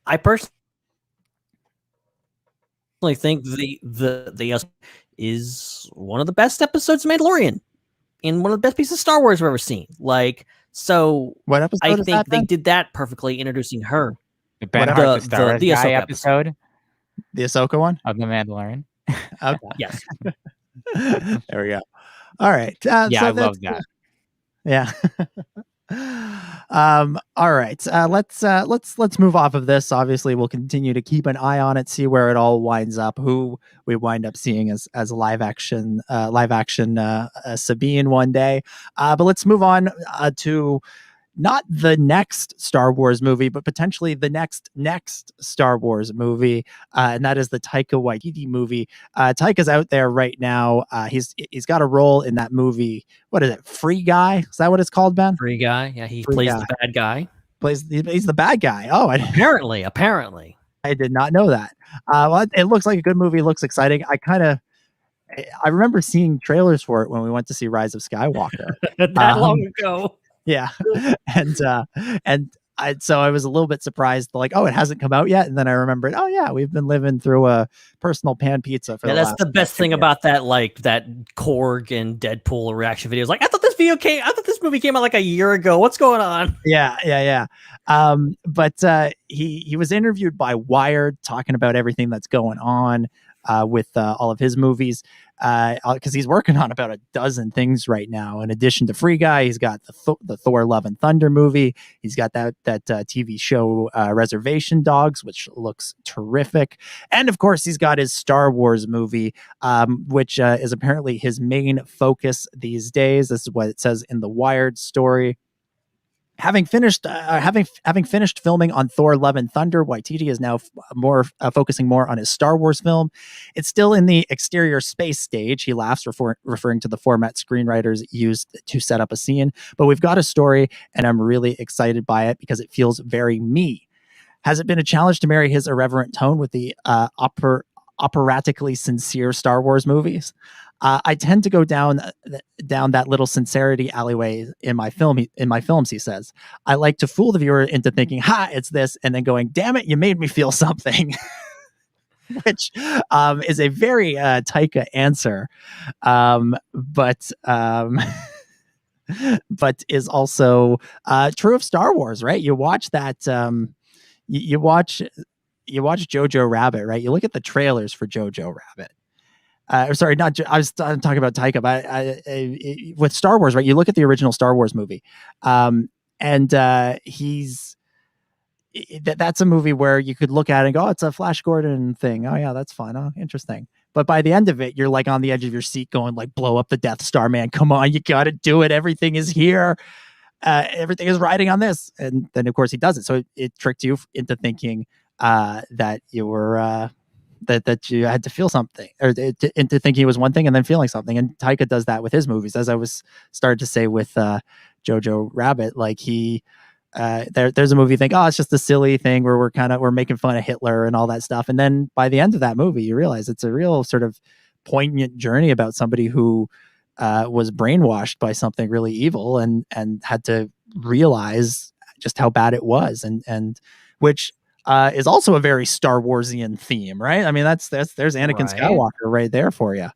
think the is one of the best episodes of Mandalorian, and one of the best pieces of Star Wars I've ever seen. Like, so what episode? I think they did that perfectly, introducing her. The Ahsoka episode, the Ahsoka one of the Mandalorian. Okay. Yes. There we go. All right. Yeah, so I love that. Yeah. All right. Let's move off of this. Obviously, we'll continue to keep an eye on it, see where it all winds up, who we wind up seeing as live action Sabine one day. But let's move on to not the next Star Wars movie, but potentially the next Star Wars movie, and that is the Taika Waititi movie. Taika's out there right now. He's got a role in that movie. What is it? Free Guy? Is that what it's called, Ben? Free Guy. Yeah, he plays the bad guy. He's the bad guy. Oh, apparently, I did not know that. Well, it looks like a good movie. It looks exciting. I remember seeing trailers for it when we went to see Rise of Skywalker that long ago. Yeah. And So I was a little bit surprised, like, oh, it hasn't come out yet. And then I remembered, oh yeah, we've been living through a personal pan pizza for that's the best thing about that, like that Korg and Deadpool reaction videos. Like, I thought this movie came out like a year ago. What's going on? Yeah. But he was interviewed by Wired talking about everything that's going on with all of his movies, because he's working on about a dozen things right now. In addition to Free Guy, he's got the Thor Love and Thunder movie. He's got that TV show Reservation Dogs, which looks terrific. And of course, he's got his Star Wars movie, which is apparently his main focus these days. This is what it says in the Wired story. Having finished filming on Thor: Love and Thunder, Waititi is now focusing more on his Star Wars film. It's still in the exterior space stage. He laughs, referring to the format screenwriters used to set up a scene. But we've got a story, and I'm really excited by it because it feels very me. Has it been a challenge to marry his irreverent tone with the operatically sincere Star Wars movies? I tend to go down that little sincerity alleyway in my films, he says. I like to fool the viewer into thinking, ha, it's this, and then going, damn it, you made me feel something. Which is a very Taika answer, but is also true of Star Wars, right? You watch that, you watch Jojo Rabbit, right? You look at the trailers for Jojo Rabbit. Sorry, I was talking about Taika, but with Star Wars, right? You look at the original Star Wars movie, and that's a movie where you could look at it and go, oh, it's a Flash Gordon thing. Oh yeah, that's fun. Oh, interesting. But by the end of it, you're like on the edge of your seat going like, blow up the Death Star, man. Come on, you got to do it. Everything is here. Everything is riding on this. And then of course he does it. So it tricked you into thinking that you were, that you had to feel something, or into thinking it was one thing and then feeling something. And Taika does that with his movies, as I was started to say with Jojo Rabbit. Like there's a movie you think, oh, it's just a silly thing where we're making fun of Hitler and all that stuff, and then by the end of that movie you realize it's a real sort of poignant journey about somebody who was brainwashed by something really evil and had to realize just how bad it was, and which is also a very Star Warsian theme, right? I mean, there's Anakin Skywalker right there for you.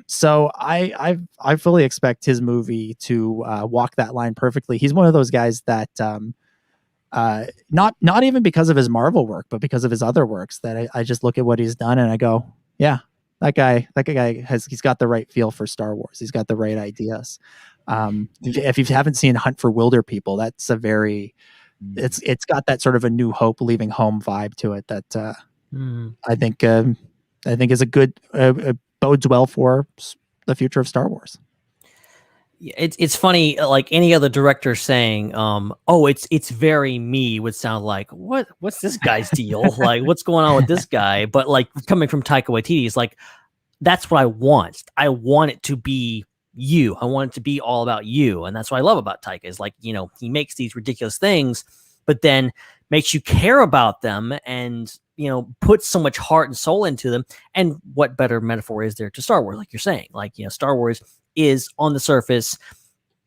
So I fully expect his movie to walk that line perfectly. He's one of those guys that not even because of his Marvel work, but because of his other works, that I just look at what he's done and I go, yeah, that guy he's got the right feel for Star Wars. He's got the right ideas. If you haven't seen Hunt for Wilder People, that's a very it's got that sort of a New Hope, Leaving Home vibe to it that I think is a good bodes well for the future of Star Wars. It's funny, like any other director saying, "Oh, it's very me," would sound like what's this guy's deal? Like, what's going on with this guy? But like coming from Taika Waititi, is like that's what I want. I want it to be you. I want it to be all about you, and that's what I love about Taika. Is like, you know, he makes these ridiculous things, but then makes you care about them, and you know, puts so much heart and soul into them. And what better metaphor is there to Star Wars? Like you're saying, like, you know, Star Wars is on the surface,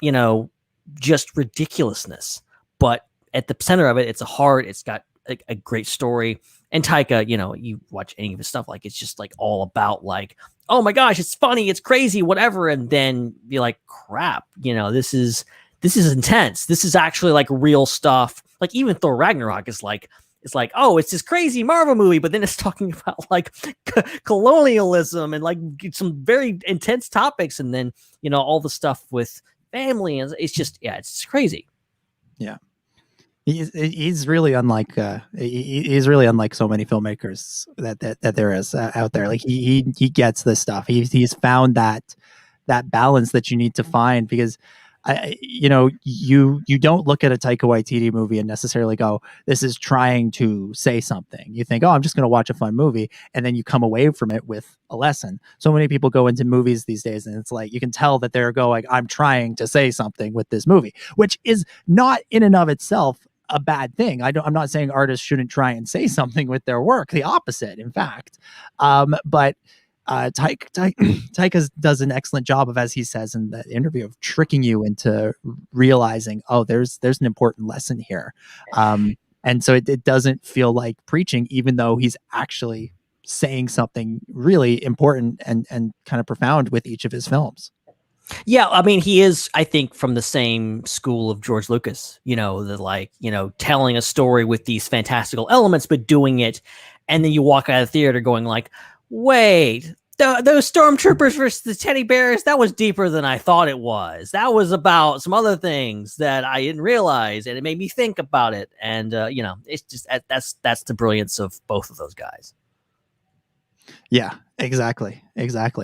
you know, just ridiculousness, but at the center of it, it's a heart. It's got a great story. And Taika, you know, you watch any of his stuff, like it's just like all about like, oh my gosh, it's funny, it's crazy, whatever. And then you're like, crap, you know, this is intense. This is actually like real stuff. Like even Thor Ragnarok is like, it's like, oh, it's this crazy Marvel movie, but then it's talking about like colonialism and like some very intense topics, and then, you know, all the stuff with family, and it's just, yeah, it's crazy. Yeah, he's really unlike he's really unlike so many filmmakers that there is out there. Like he gets this stuff. He's found that balance that you need to find, because you know, you don't look at a Taika Waititi movie and necessarily go, this is trying to say something. You think, oh, I'm just going to watch a fun movie, and then you come away from it with a lesson. So many people go into movies these days, and it's like you can tell that they're going, I'm trying to say something with this movie, which is not in and of itself a bad thing. I'm not saying artists shouldn't try and say something with their work. The opposite, in fact. But Taika does an excellent job of, as he says in the interview, of tricking you into realizing, oh, there's an important lesson here. And so it doesn't feel like preaching, even though he's actually saying something really important and kind of profound with each of his films. Yeah, I mean, he is, I think, from the same school of George Lucas, telling a story with these fantastical elements, but doing it. And then you walk out of the theater going like, wait, those stormtroopers versus the teddy bears, that was deeper than I thought it was. That was about some other things that I didn't realize, and it made me think about it. And, it's just, that's the brilliance of both of those guys. Yeah, exactly.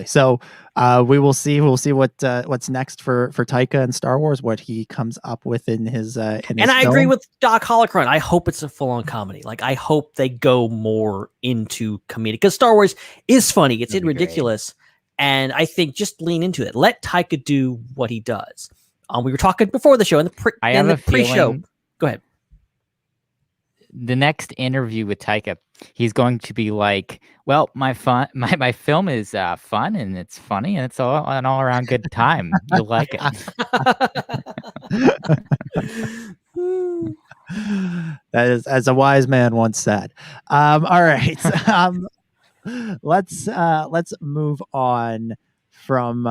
So we'll see what's next for Taika and Star Wars, what he comes up with in his I agree with Doc Holocron. I hope it's a full-on comedy. Like, I hope they go more into comedy, because Star Wars is funny. It's ridiculous. And I think just lean into it. Let Taika do what he does. We were talking before the show in the pre-show. Go ahead. The next interview with Taika, he's going to be like, well, my film is fun and it's funny and it's all an all around good time. You'll like it. That is, as a wise man once said. All right. Let's move on from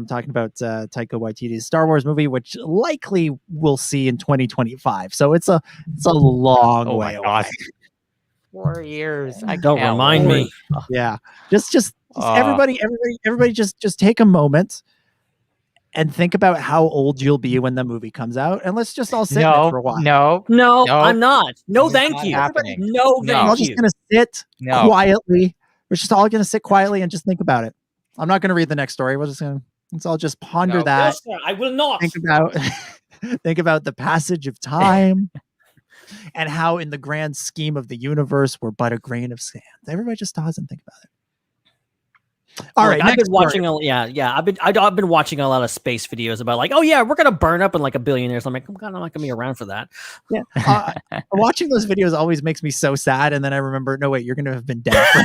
talking about Taika Waititi's Star Wars movie, which likely we'll see in 2025. So it's a long way away. 4 years. I don't remind me. Yeah, just everybody just take a moment and think about how old you'll be when the movie comes out, and let's just all sit in it for a while. No, I'm not. No, thank you. No, we're all just gonna sit quietly. We're just all gonna sit quietly and just think about it. I'm not gonna read the next story. Let's all just ponder that. Yes, I will not think about the passage of time. And how, in the grand scheme of the universe, we're but a grain of sand. Everybody just pause and think about it. All right, I've been watching I've been watching a lot of space videos about like, oh yeah, we're gonna burn up in like a billion years. I'm like, I'm not gonna be around for that. Yeah, watching those videos always makes me so sad. And then I remember, no wait, you're gonna have been dead for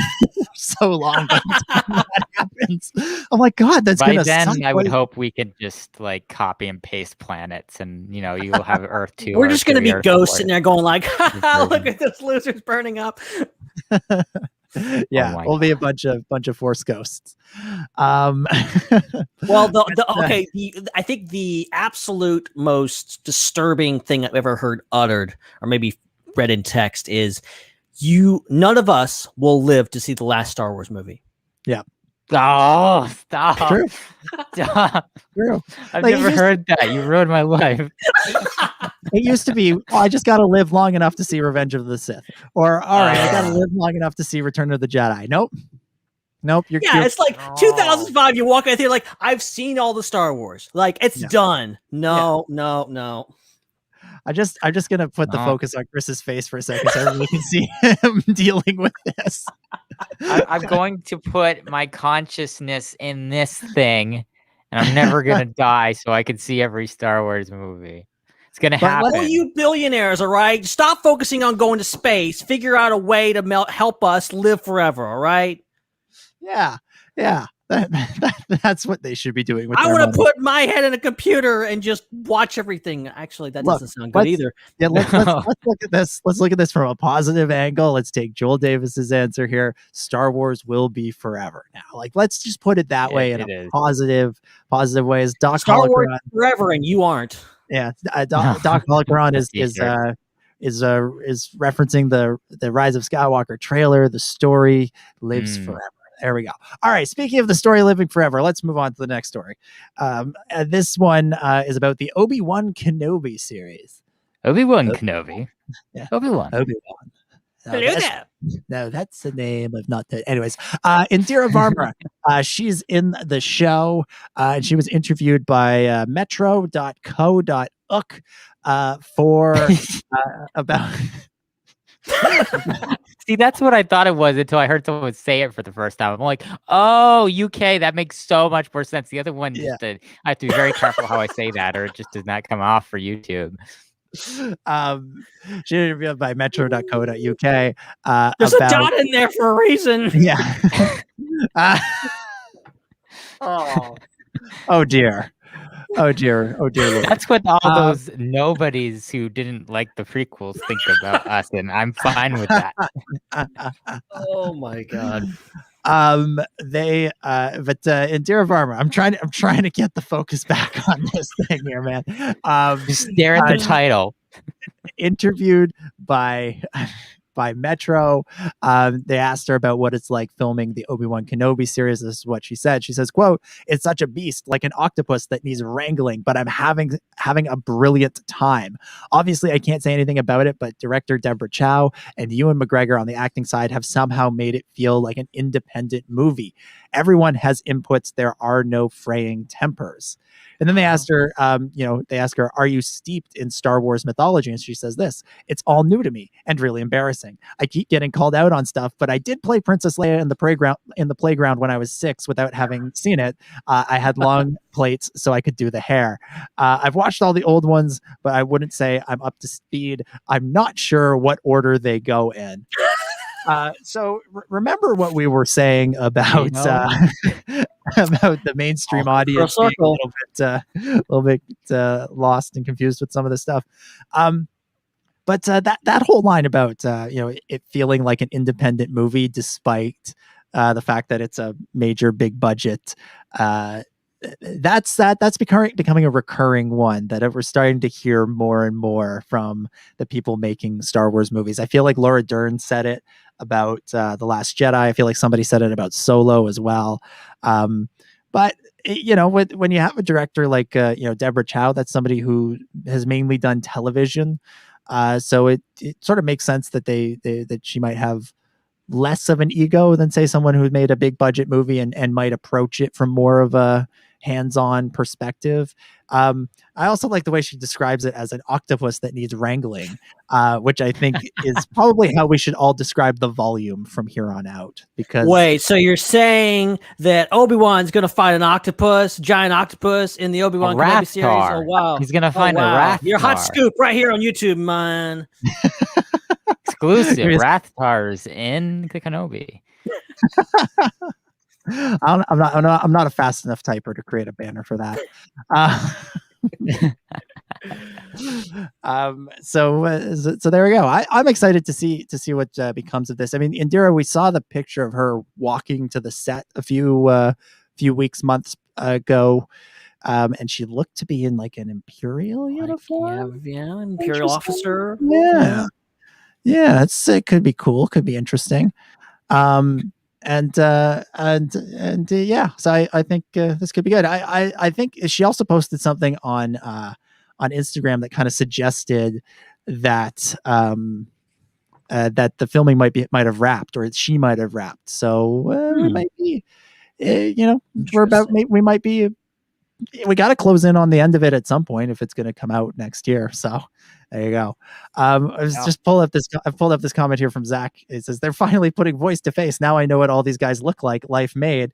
so long by the time that happens. I'm like, God, that's by gonna. Then I would hope we could just like copy and paste planets, and you'll have Earth 2. We're just gonna be ghosts sitting there going like, look at this losers burning up. Yeah, we'll be a bunch of Force ghosts. Well, I think the absolute most disturbing thing I've ever heard uttered, or maybe read in text, is none of us will live to see the last Star Wars movie. Yeah. Oh, stop. True. Stop. True. I've never heard that. You ruined my life. It used to be, I just got to live long enough to see Revenge of the Sith. Or, all right, I got to live long enough to see Return of the Jedi. Nope. It's like 2005. You walk out there like, I've seen all the Star Wars. Like, it's done. No. I'm just gonna put the focus on Chris's face for a second so everyone can see him dealing with this. I'm going to put my consciousness in this thing, and I'm never gonna die, so I can see every Star Wars movie. It's gonna happen. All you billionaires, all right, stop focusing on going to space. Figure out a way to help us live forever. All right. Yeah. That's what they should be doing. I want to put my head in a computer and just watch everything. Actually, that doesn't sound good either. Yeah, let's look at this. Let's look at this from a positive angle. Let's take Joel Davis's answer here. Star Wars will be forever now. Like, let's just put it that way in a positive way. As Doc Star Holocron, Wars forever, and you aren't. Yeah, Doc Holocron is referencing the Rise of Skywalker trailer. The story lives forever. There we go. All right. Speaking of the story living forever, let's move on to the next story. This one is about the ObiWan Kenobi series. ObiWan Kenobi? Yeah. Obi-Wan. Hello there. No, that's the name of not the. Anyways, Indira Varma, she's in the show, and she was interviewed by metro.co.uk for about. See, that's what I thought it was until I heard someone say it for the first time. I'm like, oh, UK, that makes so much more sense. The other one, I have to be very careful how I say that, or it just does not come off for YouTube. She interviewed by metro.co.uk. There's a dot in there for a reason. Yeah. Oh dear. Oh dear. Oh dear Lord. That's what all those nobodies who didn't like the prequels think about us, and I'm fine with that. Oh my god. Indira Varma, I'm trying to get the focus back on this thing here, man. Just stare at the title. Interviewed by Metro. They asked her about what it's like filming the ObiWan Kenobi series. This is what she said. She says, quote, "It's such a beast, like an octopus that needs wrangling, but I'm having a brilliant time. Obviously, I can't say anything about it, but director Deborah Chow and Ewan McGregor on the acting side have somehow made it feel like an independent movie. Everyone has inputs. There are no fraying tempers." And then they asked her, are you steeped in Star Wars mythology? And she says this: "It's all new to me and really embarrassing. I keep getting called out on stuff, but I did play Princess Leia in the playground when I was 6 without having seen it. I had long plaits so I could do the hair. I've watched all the old ones, but I wouldn't say I'm up to speed. I'm not sure what order they go in." So remember what we were saying about about the mainstream audience being a little bit lost and confused with some of this stuff. But that whole line about it feeling like an independent movie, despite the fact that it's a major big budget, that's becoming a recurring one that we're starting to hear more and more from the people making Star Wars movies. I feel like Laura Dern said it about The Last Jedi. I feel like somebody said it about Solo as well. But when you have a director like Deborah Chow, that's somebody who has mainly done television. So it sort of makes sense that that she might have less of an ego than, say, someone who made a big budget movie and might approach it from more of a hands-on perspective. I also like the way she describes it as an octopus that needs wrangling, which I think is probably how we should all describe the volume from here on out. Because wait, so you're saying that Obi-Wan's going to fight an octopus, giant octopus in the Obi-Wan Kenobi series? Oh wow, he's going to find a Rathtar. Your hot scoop right here on YouTube, man. Exclusive Rathtars in the Kenobi. I'm not a fast enough typer to create a banner for that. So there we go. I'm excited to see what becomes of this. I mean, Indira, we saw the picture of her walking to the set a few months ago. And she looked to be in like an Imperial uniform. Yeah, Imperial officer. Yeah, it could be cool, could be interesting. And so I think this could be good. I think she also posted something on Instagram that kind of suggested that that the filming might have wrapped, or she might have wrapped. So it might be, we got to close in on the end of it at some point if it's going to come out next year. So there you go. I've pulled up this comment here from Zach. It says, "They're finally putting voice to face. Now I know what all these guys look like. Life made."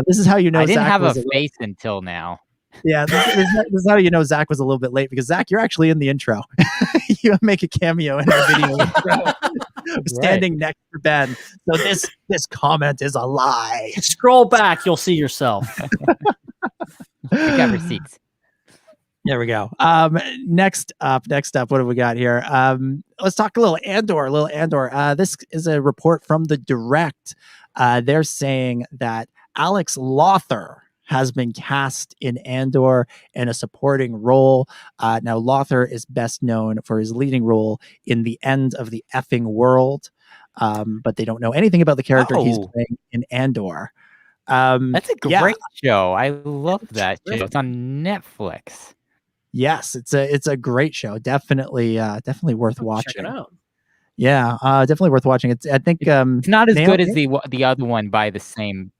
This is how you know I didn't Zach have was a face until now. Yeah, this is how you know Zach was a little bit late, because Zach, you're actually in the intro. You make a cameo in our video intro. Standing next to Ben. So this comment is a lie. Scroll back, you'll see yourself. We got receipts. There we go. Next up, what have we got here? Let's talk a little Andor. This is a report from the Direct. They're saying that Alex Lothar has been cast in Andor in a supporting role. Now, Lothar is best known for his leading role in The End of the Effing World, but they don't know anything about the character he's playing in Andor. That's a great show. I love that show. It's on Netflix. Yes, it's a great show. Definitely worth watching. Check it out. Yeah, definitely worth watching. I think it's not as good as the other one by the same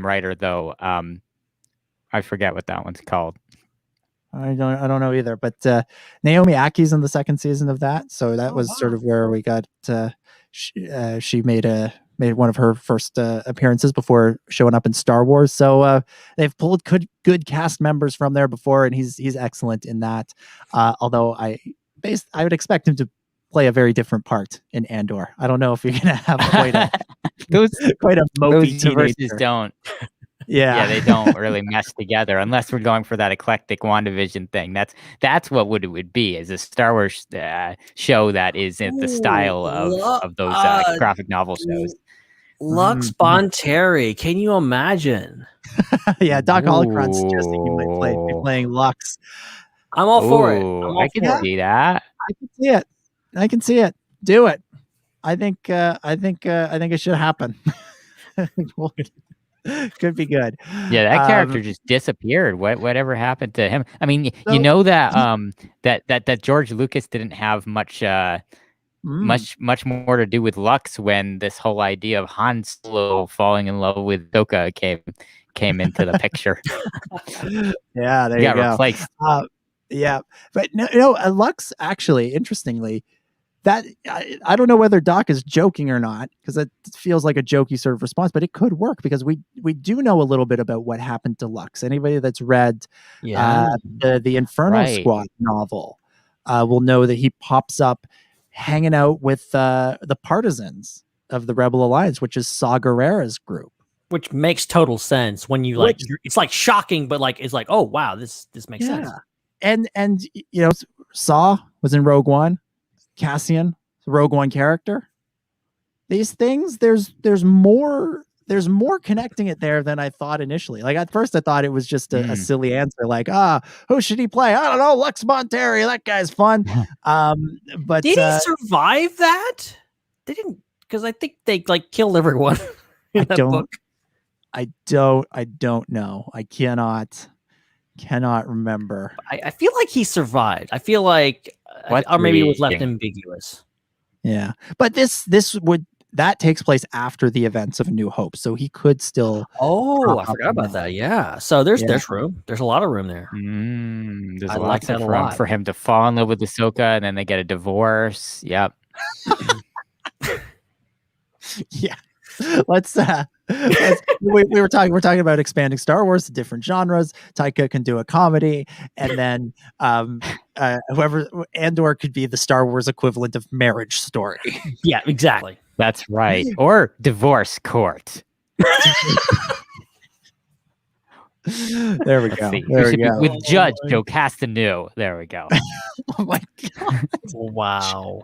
writer though. I forget what that one's called. I don't know either. But Naomi Aki's in the second season of that, so that was sort of where we got. She made one of her first appearances before showing up in Star Wars. So they've pulled good cast members from there before, and he's excellent in that. Although I would expect him to play a very different part in Andor. I don't know if you're going to have quite those quite a mopey those universes teenager. don't. Yeah. Yeah, they don't really mesh together unless we're going for that eclectic WandaVision thing. That's what it would be, is a Star Wars show that is in the style of those graphic novel shows. Lux Bonteri, can you imagine? Yeah, Doc Holocron suggesting he might be playing Lux. I'm all for it. I can see that. I can see it. I can see it. Do it. I think it should happen. Could be good. Yeah, that character just disappeared. Whatever happened to him? I mean, you know that that George Lucas didn't have much more to do with Lux when this whole idea of Han Solo falling in love with Ahsoka came into the picture. Yeah, there you go. Replaced. Yeah, but no, Lux actually, interestingly, that I don't know whether Doc is joking or not, because it feels like a jokey sort of response, but it could work because we do know a little bit about what happened to Lux. Anybody that's read the Inferno Squad novel will know that he pops up hanging out with the partisans of the Rebel Alliance, which is Saw Gerrera's group. Which makes total sense when you it's like shocking, but like it's like, oh wow, this makes sense. And you know, Saw was in Rogue One. Cassian, the Rogue One character. These things, there's more connecting it there than I thought initially. Like at first I thought it was just a silly answer, like, who should he play? I don't know, Lux Bonteri, that guy's fun. But did he survive that? They didn't, because I think they like killed everyone in that book. I don't know. I cannot remember. I feel like he survived. I feel like or maybe it was left ambiguous. Yeah, but that takes place after the events of A New Hope, so he could still. Oh, I forgot about that. Yeah, so there's room. There's a lot of room there. There's lots of room for him to fall in love with Ahsoka, and then they get a divorce. Yep. Yeah. Let's we're talking about expanding Star Wars to different genres. Taika can do a comedy, and then whoever Andor could be the Star Wars equivalent of Marriage Story. Yeah, exactly. That's right. Or Divorce Court. There we go. There we go. With Judge Joe Castanew. There we go. Oh my God. Wow.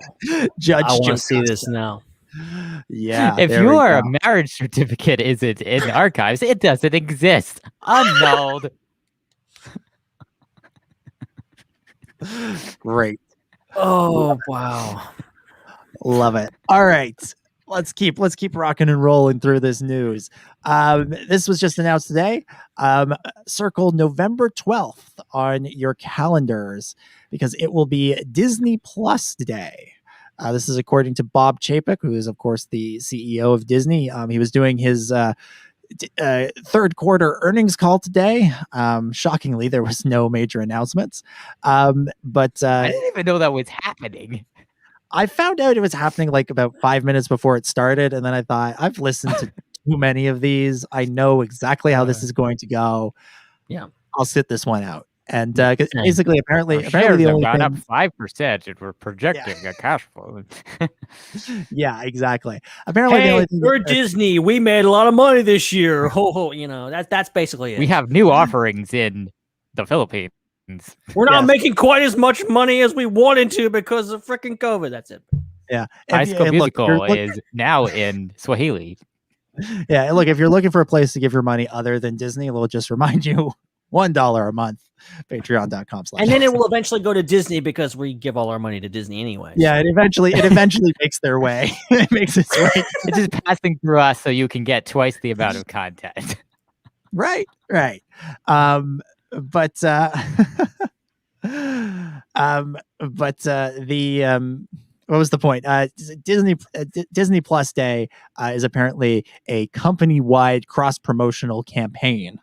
Judge I want Joe to see this now. Yeah. If your marriage certificate isn't in the archives, it doesn't exist. Annulled. Great. Oh wow. Love it. All right. Let's keep rocking and rolling through this news. This was just announced today. Circle November 12th on your calendars because it will be Disney Plus Day. This is according to Bob Chapek, who is, of course, the CEO of Disney. He was doing his third quarter earnings call today. Shockingly, there was no major announcements. But I didn't even know that was happening. I found out it was happening like about 5 minutes before it started. And then I thought, I've listened to too many of these. I know exactly how this is going to go. Yeah. I'll sit this one out. And basically, apparently the only got thing up 5%, and we're projecting a cash flow. Yeah, exactly. Apparently, the only thing we're Disney. We made a lot of money this year. Ho ho! You know that's basically it. We have new offerings in the Philippines. We're not making quite as much money as we wanted to because of freaking COVID. That's it. Yeah, High School Musical is now in Swahili. Yeah, look, if you're looking for a place to give your money other than Disney, we'll just remind you. $1 a month, patreon.com/. And then it will eventually go to Disney because we give all our money to Disney anyway. Yeah, it eventually makes their way. It makes its way. It's just passing through us so you can get twice the amount of content. Right. But what was the point? Disney Plus Day is apparently a company-wide cross-promotional campaign.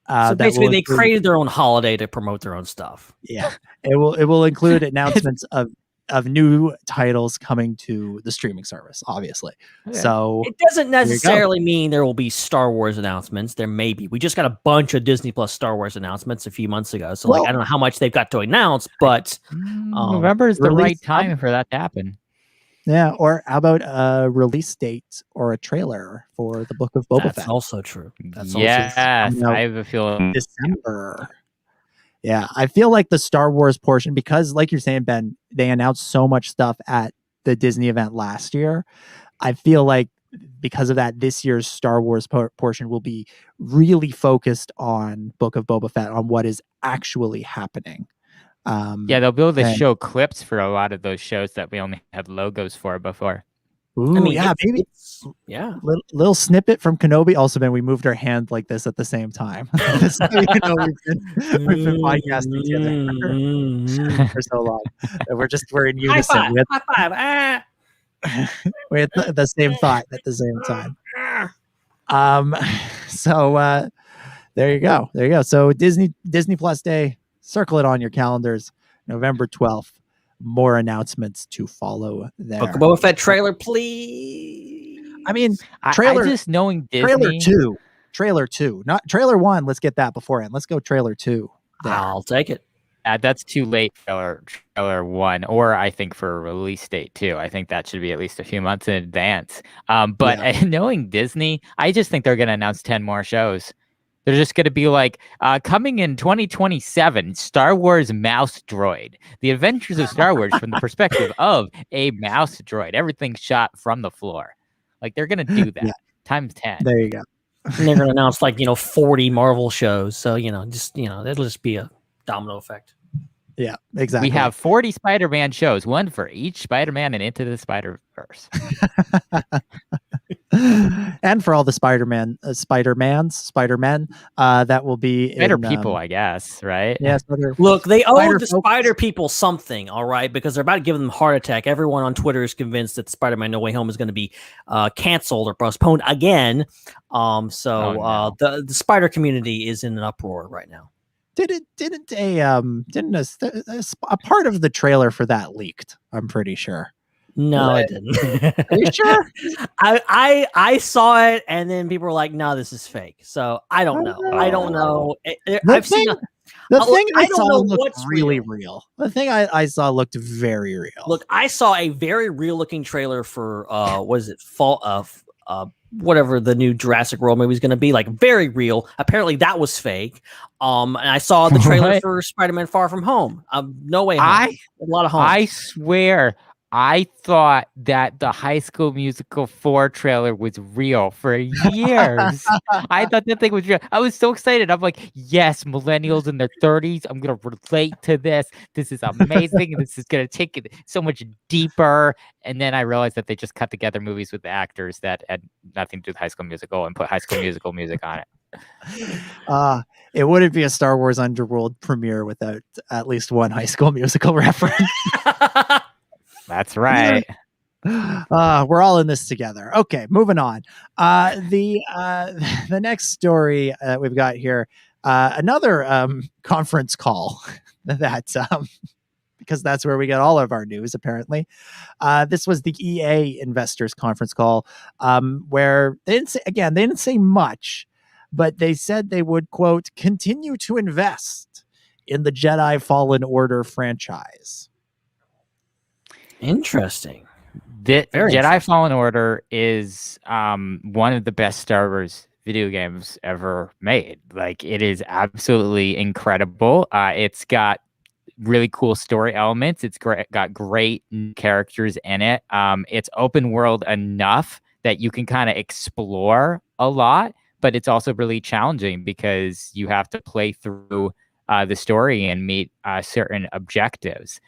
So basically, they created their own holiday to promote their own stuff. Yeah, it will include announcements of new titles coming to the streaming service. Obviously, so it doesn't necessarily mean there will be Star Wars announcements. There may be. We just got a bunch of Disney Plus Star Wars announcements a few months ago. So I don't know how much they've got to announce, but November is the right time for that to happen. Yeah, or how about a release date or a trailer for the Book of Boba Fett? That's also true. That's Yes, coming out I have a feeling. December. Yeah, I feel like the Star Wars portion, because like you're saying, Ben, they announced so much stuff at the Disney event last year. I feel like because of that, this year's Star Wars portion will be really focused on Book of Boba Fett, on what is actually happening. Yeah, they'll be able to and- show clips for a lot of those shows that we only had logos for before. Ooh, I mean, yeah, maybe. Yeah. Little snippet from Kenobi. Also, man, we moved our hand like this at the same time. So, we've been podcasting together for so long. And we're in unison. High five. We had the same thought at the same time. So there you go. So Disney Plus Day, circle it on your calendars. November 12th. More announcements to follow there. Book of Boba Fett trailer, please. I mean, trailer. I just knowing Disney. Trailer 2, not trailer 1. Let's get that beforehand. Let's go trailer 2. There. I'll take it. That's too late. Trailer 1, or I think for a release date too. I think that should be at least a few months in advance. But knowing Disney, I just think they're going to announce 10 more shows. They're just going to be like, coming in 2027, Star Wars Mouse Droid. The Adventures of Star Wars from the perspective of a mouse droid. Everything's shot from the floor. Like, they're going to do that. Times 10. There you go. And they're going to announce 40 Marvel shows. So, it'll just be a domino effect. Yeah, exactly. We have 40 Spider-Man shows, one for each Spider-Man and Into the Spider-Verse. And for all the Spider-Men that will be Spider people, I guess, right? Yes. Look, they owe the Spider people something, all right, because they're about to give them a heart attack. Everyone on Twitter is convinced that Spider-Man No Way Home is going to be canceled or postponed again. The Spider community is in an uproar right now. Didn't a part of the trailer for that leaked? I'm pretty sure. No, it didn't. Are you sure? I saw it, and then people were like, "No, this is fake." So I don't know. I don't know. I've seen the thing I saw looked really real. The thing I saw looked very real. Look, I saw a very real looking trailer for what is it? Fall of whatever the new Jurassic World movie is going to be, like very real. Apparently that was fake. And I saw the trailer for Spider-Man Far From Home. No Way Home. A lot of home. I swear, I thought that the High School Musical 4 trailer was real for years. I thought that thing was real. I was so excited. I'm like, yes, millennials in their 30s. I'm going to relate to this. This is amazing. This is going to take it so much deeper. And then I realized that they just cut together movies with the actors that had nothing to do with High School Musical and put High School Musical music on it. It wouldn't be a Star Wars Underworld premiere without at least one High School Musical reference. That's right. We're all in this together. Okay, moving on. The next story we've got here, another conference call that because that's where we get all of our news. Apparently, this was the EA investors conference call where they didn't say much, but they said they would, quote, continue to invest in the Jedi Fallen Order franchise. Interesting. The Jedi Fallen Order is one of the best Star Wars video games ever made. Like, it is absolutely incredible. It's got really cool story elements. It's got great characters in it. It's open world enough that you can kind of explore a lot, but it's also really challenging because you have to play through the story and meet certain objectives.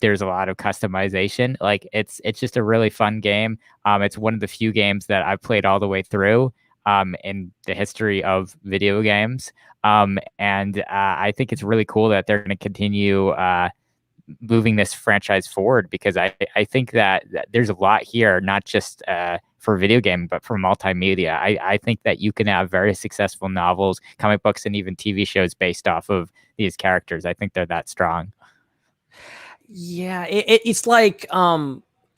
There's a lot of customization. Like, it's just a really fun game. It's one of the few games that I've played all the way through in the history of video games. And I think it's really cool that they're going to continue moving this franchise forward, because I think that there's a lot here, not just for video game, but for multimedia. I think that you can have very successful novels, comic books, and even TV shows based off of these characters. I think they're that strong. Yeah, it's like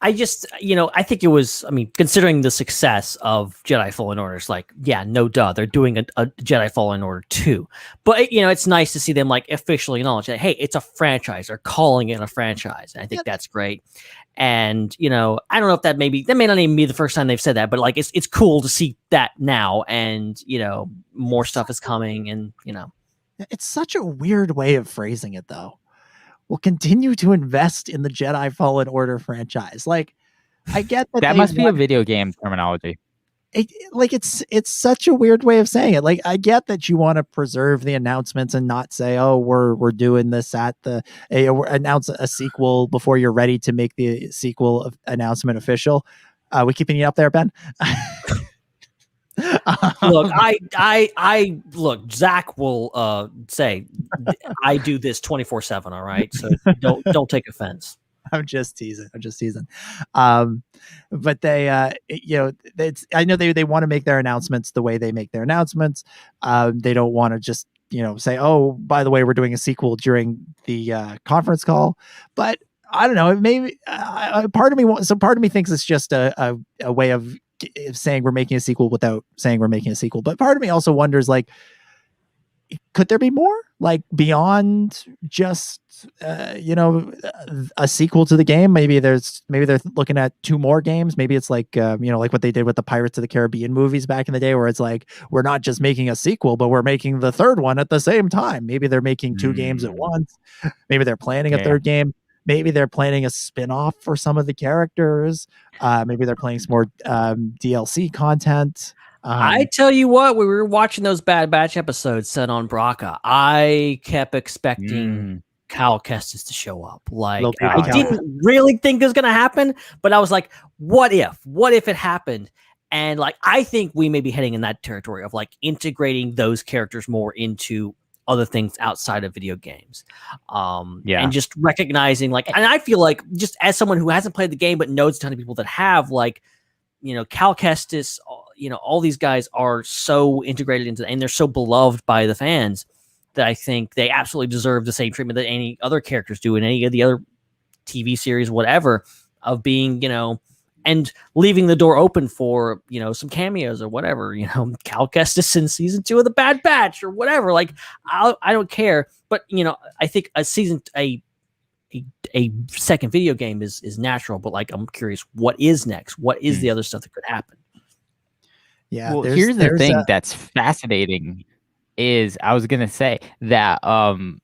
I just, I think it was, considering the success of Jedi Fallen Order, it's like, yeah, no duh, they're doing a Jedi Fallen Order 2. But, it's nice to see them like officially acknowledge that, hey, it's a franchise. They're calling it a franchise. And I think that's great. And, I don't know if that may not even be the first time they've said that, but like, it's cool to see that now. And, more stuff is coming and, It's such a weird way of phrasing it, though. We'll continue to invest in the Jedi Fallen Order franchise. Like, I get that that must be a video game terminology. It's such a weird way of saying it. Like, I get that you want to preserve the announcements and not say, oh, we're doing this at announce a sequel before you're ready to make the sequel announcement official. We keeping you up there, Ben? Look, look, Zach will say I do this 24/7. All right. So don't take offense. I'm just teasing. But they, I know they want to make their announcements the way they make their announcements. They don't want to just, say, oh, by the way, we're doing a sequel during the conference call. But I don't know. Maybe part of me thinks it's just a way of saying we're making a sequel without saying we're making a sequel. But part of me also wonders, like, could there be more, like, beyond just a sequel to the game? Maybe they're looking at 2 more games. Maybe it's like like what they did with the Pirates of the Caribbean movies back in the day, where it's like, we're not just making a sequel, but we're making the 3rd one at the same time. Maybe they're making 2 games at once. Maybe they're planning a 3rd game. Maybe they're planning a spin-off for some of the characters. Maybe they're playing some more DLC content. I tell you what, when we were watching those Bad Batch episodes set on Braca, I kept expecting Cal Kestis to show up. Like, I didn't really think it was going to happen, but I was like, what if? What if it happened? And like, I think we may be heading in that territory of like integrating those characters more into other things outside of video games. And just recognizing, like, and I feel like, just as someone who hasn't played the game but knows a ton of people that have, like, Cal Kestis, all these guys are so integrated into, and they're so beloved by the fans, that I think they absolutely deserve the same treatment that any other characters do in any of the other TV series, whatever, of being, and leaving the door open for, some cameos or whatever, Cal Kestis in season 2 of the Bad Batch or whatever. Like, I don't care. But, I think a 2nd video game is natural, but like, I'm curious, what is next? What is the other stuff that could happen? Yeah. Well, here's the thing that's fascinating is, I was going to say that Cam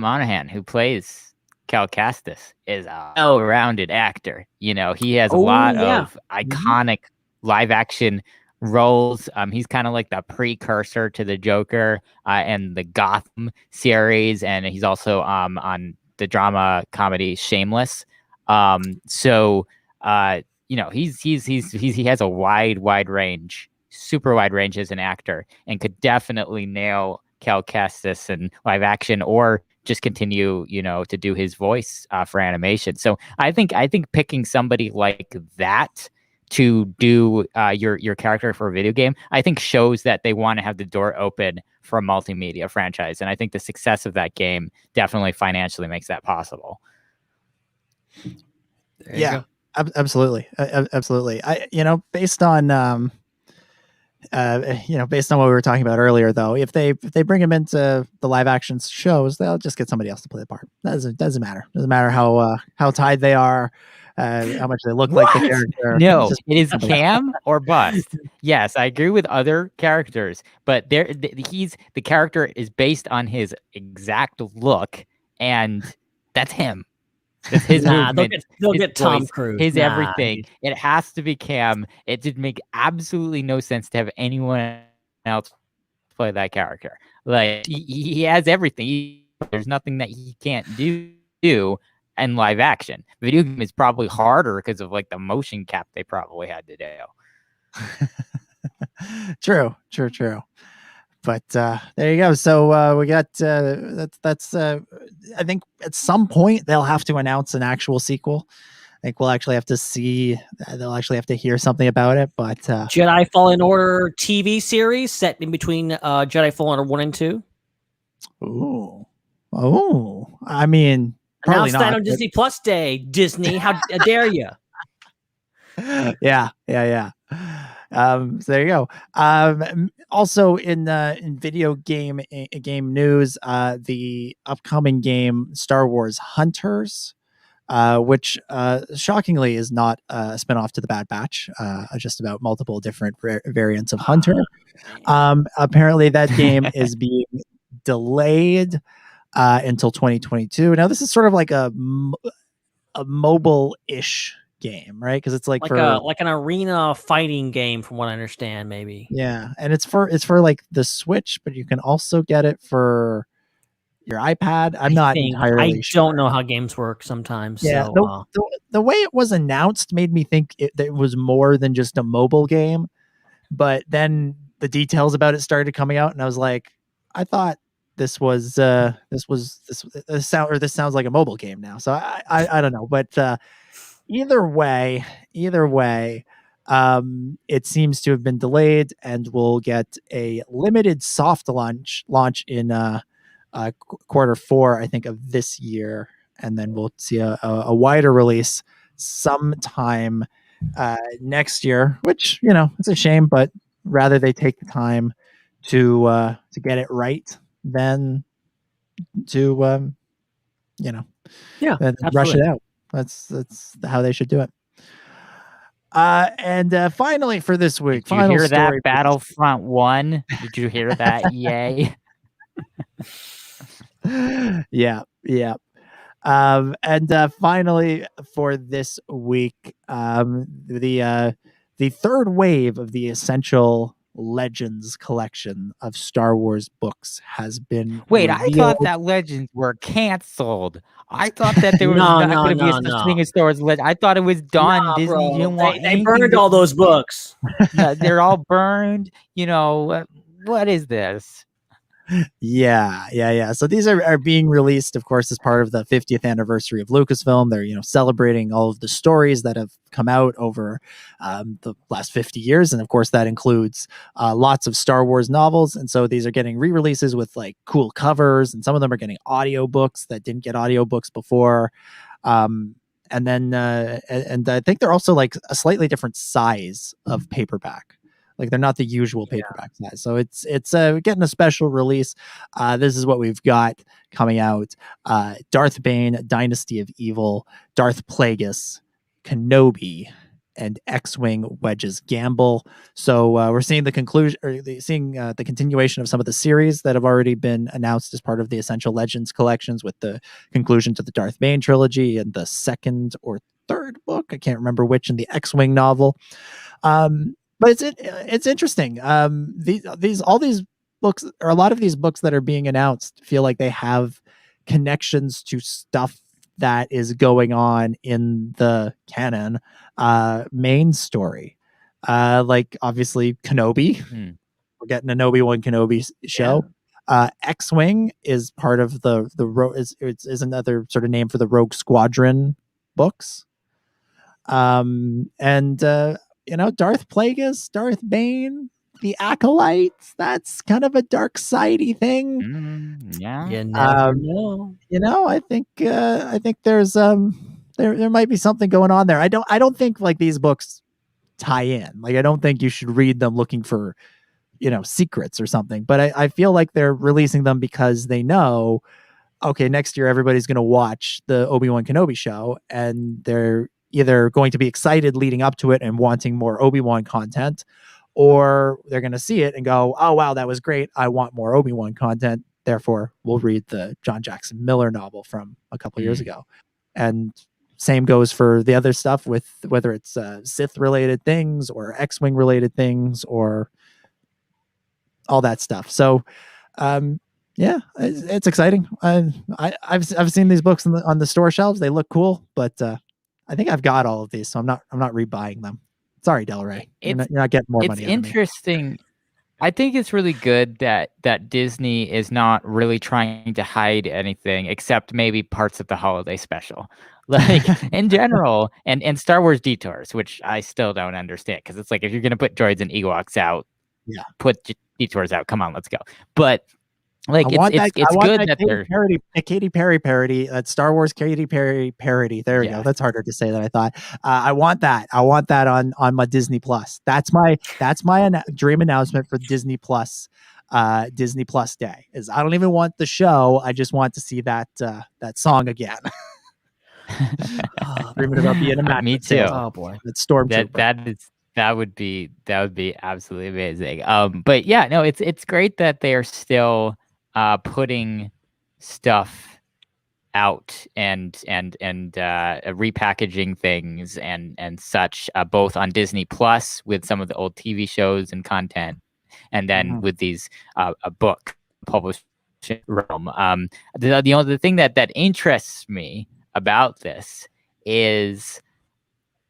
Monaghan, who plays Cal Kestis, is a well-rounded actor. He has a lot of iconic live-action roles. He's kind of like the precursor to the Joker and the Gotham series, and he's also on the drama comedy Shameless. He has a wide range, super wide range as an actor, and could definitely nail Cal Kestis in live action, or just continue, to do his voice for animation. So I think picking somebody like that to do your character for a video game, I think shows that they want to have the door open for a multimedia franchise. And I think the success of that game definitely financially makes that possible. Yeah, absolutely. Absolutely. Based on, based on what we were talking about earlier, though, if they bring him into the live action shows, they'll just get somebody else to play the part. Doesn't matter. Doesn't matter how tied they are, how much they look like the character. No, it is Cam or bust. Yes, I agree with other characters, but the character is based on his exact look, and that's him. It's his movement, they'll get Tom Cruise. His everything. It has to be Cam. It did make absolutely no sense to have anyone else play that character. Like, he has everything. There's nothing that he can't do in live action. Video game is probably harder because of like the motion cap they probably had to do. True. But there you go. So we got that's I think at some point they'll have to announce an actual sequel. I think we'll actually have to see. They'll actually have to hear something about it. But Jedi Fallen Order TV series set in between Jedi Fallen Order 1 and 2. I mean, probably announced not, that on Disney Plus Day. Disney, how dare you? Yeah. So there you go. Also in video game news, the upcoming game Star Wars Hunters, which shockingly is not a spinoff to the Bad Batch, just about multiple different variants of Hunter. Apparently, that game is being delayed until 2022. Now, this is sort of like a mobile-ish game, right? Because it's like an arena fighting game, from what I understand, maybe. Yeah, and it's for like the Switch, but you can also get it for your iPad. I'm not entirely sure. I don't know how games work sometimes. Yeah, So, the way it was announced made me think it was more than just a mobile game. But then the details about it started coming out, and I was like, I thought this sounds like a mobile game now. So I don't know, but either way, it seems to have been delayed, and we'll get a limited soft launch in Q4, I think, of this year, and then we'll see a wider release sometime next year. Which, it's a shame, but rather they take the time to get it right than to rush it out. That's how they should do it. And finally for this week, did you hear that Battlefront 1? Did you hear that? Yay. Yeah. And finally for this week, the third wave of the Essential Legends collection of Star Wars books has been Wait, revealed. I thought that Legends were canceled. I thought that there was not going to be a such thing as Star Wars Legends. I thought it was done. Disney didn't want they burned all those books. They're all burned. What is this? Yeah. So these are being released, of course, as part of the 50th anniversary of Lucasfilm. They're, celebrating all of the stories that have come out over the last 50 years. And of course, that includes lots of Star Wars novels. And so these are getting re-releases with like cool covers, and some of them are getting audiobooks that didn't get audiobooks before. And then I think they're also like a slightly different size of paperback. Like they're not the usual paperback size. So it's getting a special release. This is what we've got coming out. Darth Bane, Dynasty of Evil, Darth Plagueis, Kenobi, and X-Wing Wedge's Gamble. So we're seeing the conclusion, or the continuation of some of the series that have already been announced as part of the Essential Legends collections, with the conclusion to the Darth Bane trilogy and the second or third book, I can't remember which, in the X-Wing novel. But it's interesting. All these books, or a lot of these books that are being announced, feel like they have connections to stuff that is going on in the canon main story. Like obviously Kenobi. We're getting an ObiWan Kenobi show. X-Wing is part of the is another sort of name for the Rogue Squadron books. Darth Plagueis, Darth Bane, the Acolytes. That's kind of a dark sidey thing. Yeah. You never know. I think there's there might be something going on there. I don't think like these books tie in. Like I don't think you should read them looking for secrets or something. But I feel like they're releasing them because they know, okay, next year everybody's going to watch the Obi-Wan Kenobi show, and they're either going to be excited leading up to it and wanting more Obi-Wan content, or they're going to see it and go, oh, wow, that was great. I want more Obi-Wan content. Therefore, we'll read the John Jackson Miller novel from a couple years ago. And same goes for the other stuff, with whether it's Sith related things or X-Wing related things or all that stuff. So, it's exciting. I've seen these books on the store shelves. They look cool, but I think I've got all of these, so I'm not rebuying them. Sorry, Del Rey. You're not getting more money. It's interesting. I think it's really good that Disney is not really trying to hide anything except maybe parts of the holiday special. Like in general, and Star Wars Detours, which I still don't understand, because it's like, if you're gonna put droids and Ewoks out, put Detours out. Come on, let's go. But Like I want it's that good that they're Katy Perry parody, that Star Wars Katy Perry parody. There we go. That's harder to say than I thought. I want that. I want that on my Disney Plus. That's my dream announcement for Disney Plus. Disney Plus Day is I don't even want the show. I just want to see that song again. Dreaming about being a match. Me too. Oh boy, it's Stormtrooper. That would be absolutely amazing. But yeah, no, it's great that they are still putting stuff out and repackaging things and such, both on Disney Plus with some of the old TV shows and content, and then with these a book publishing realm. The thing that interests me about this is,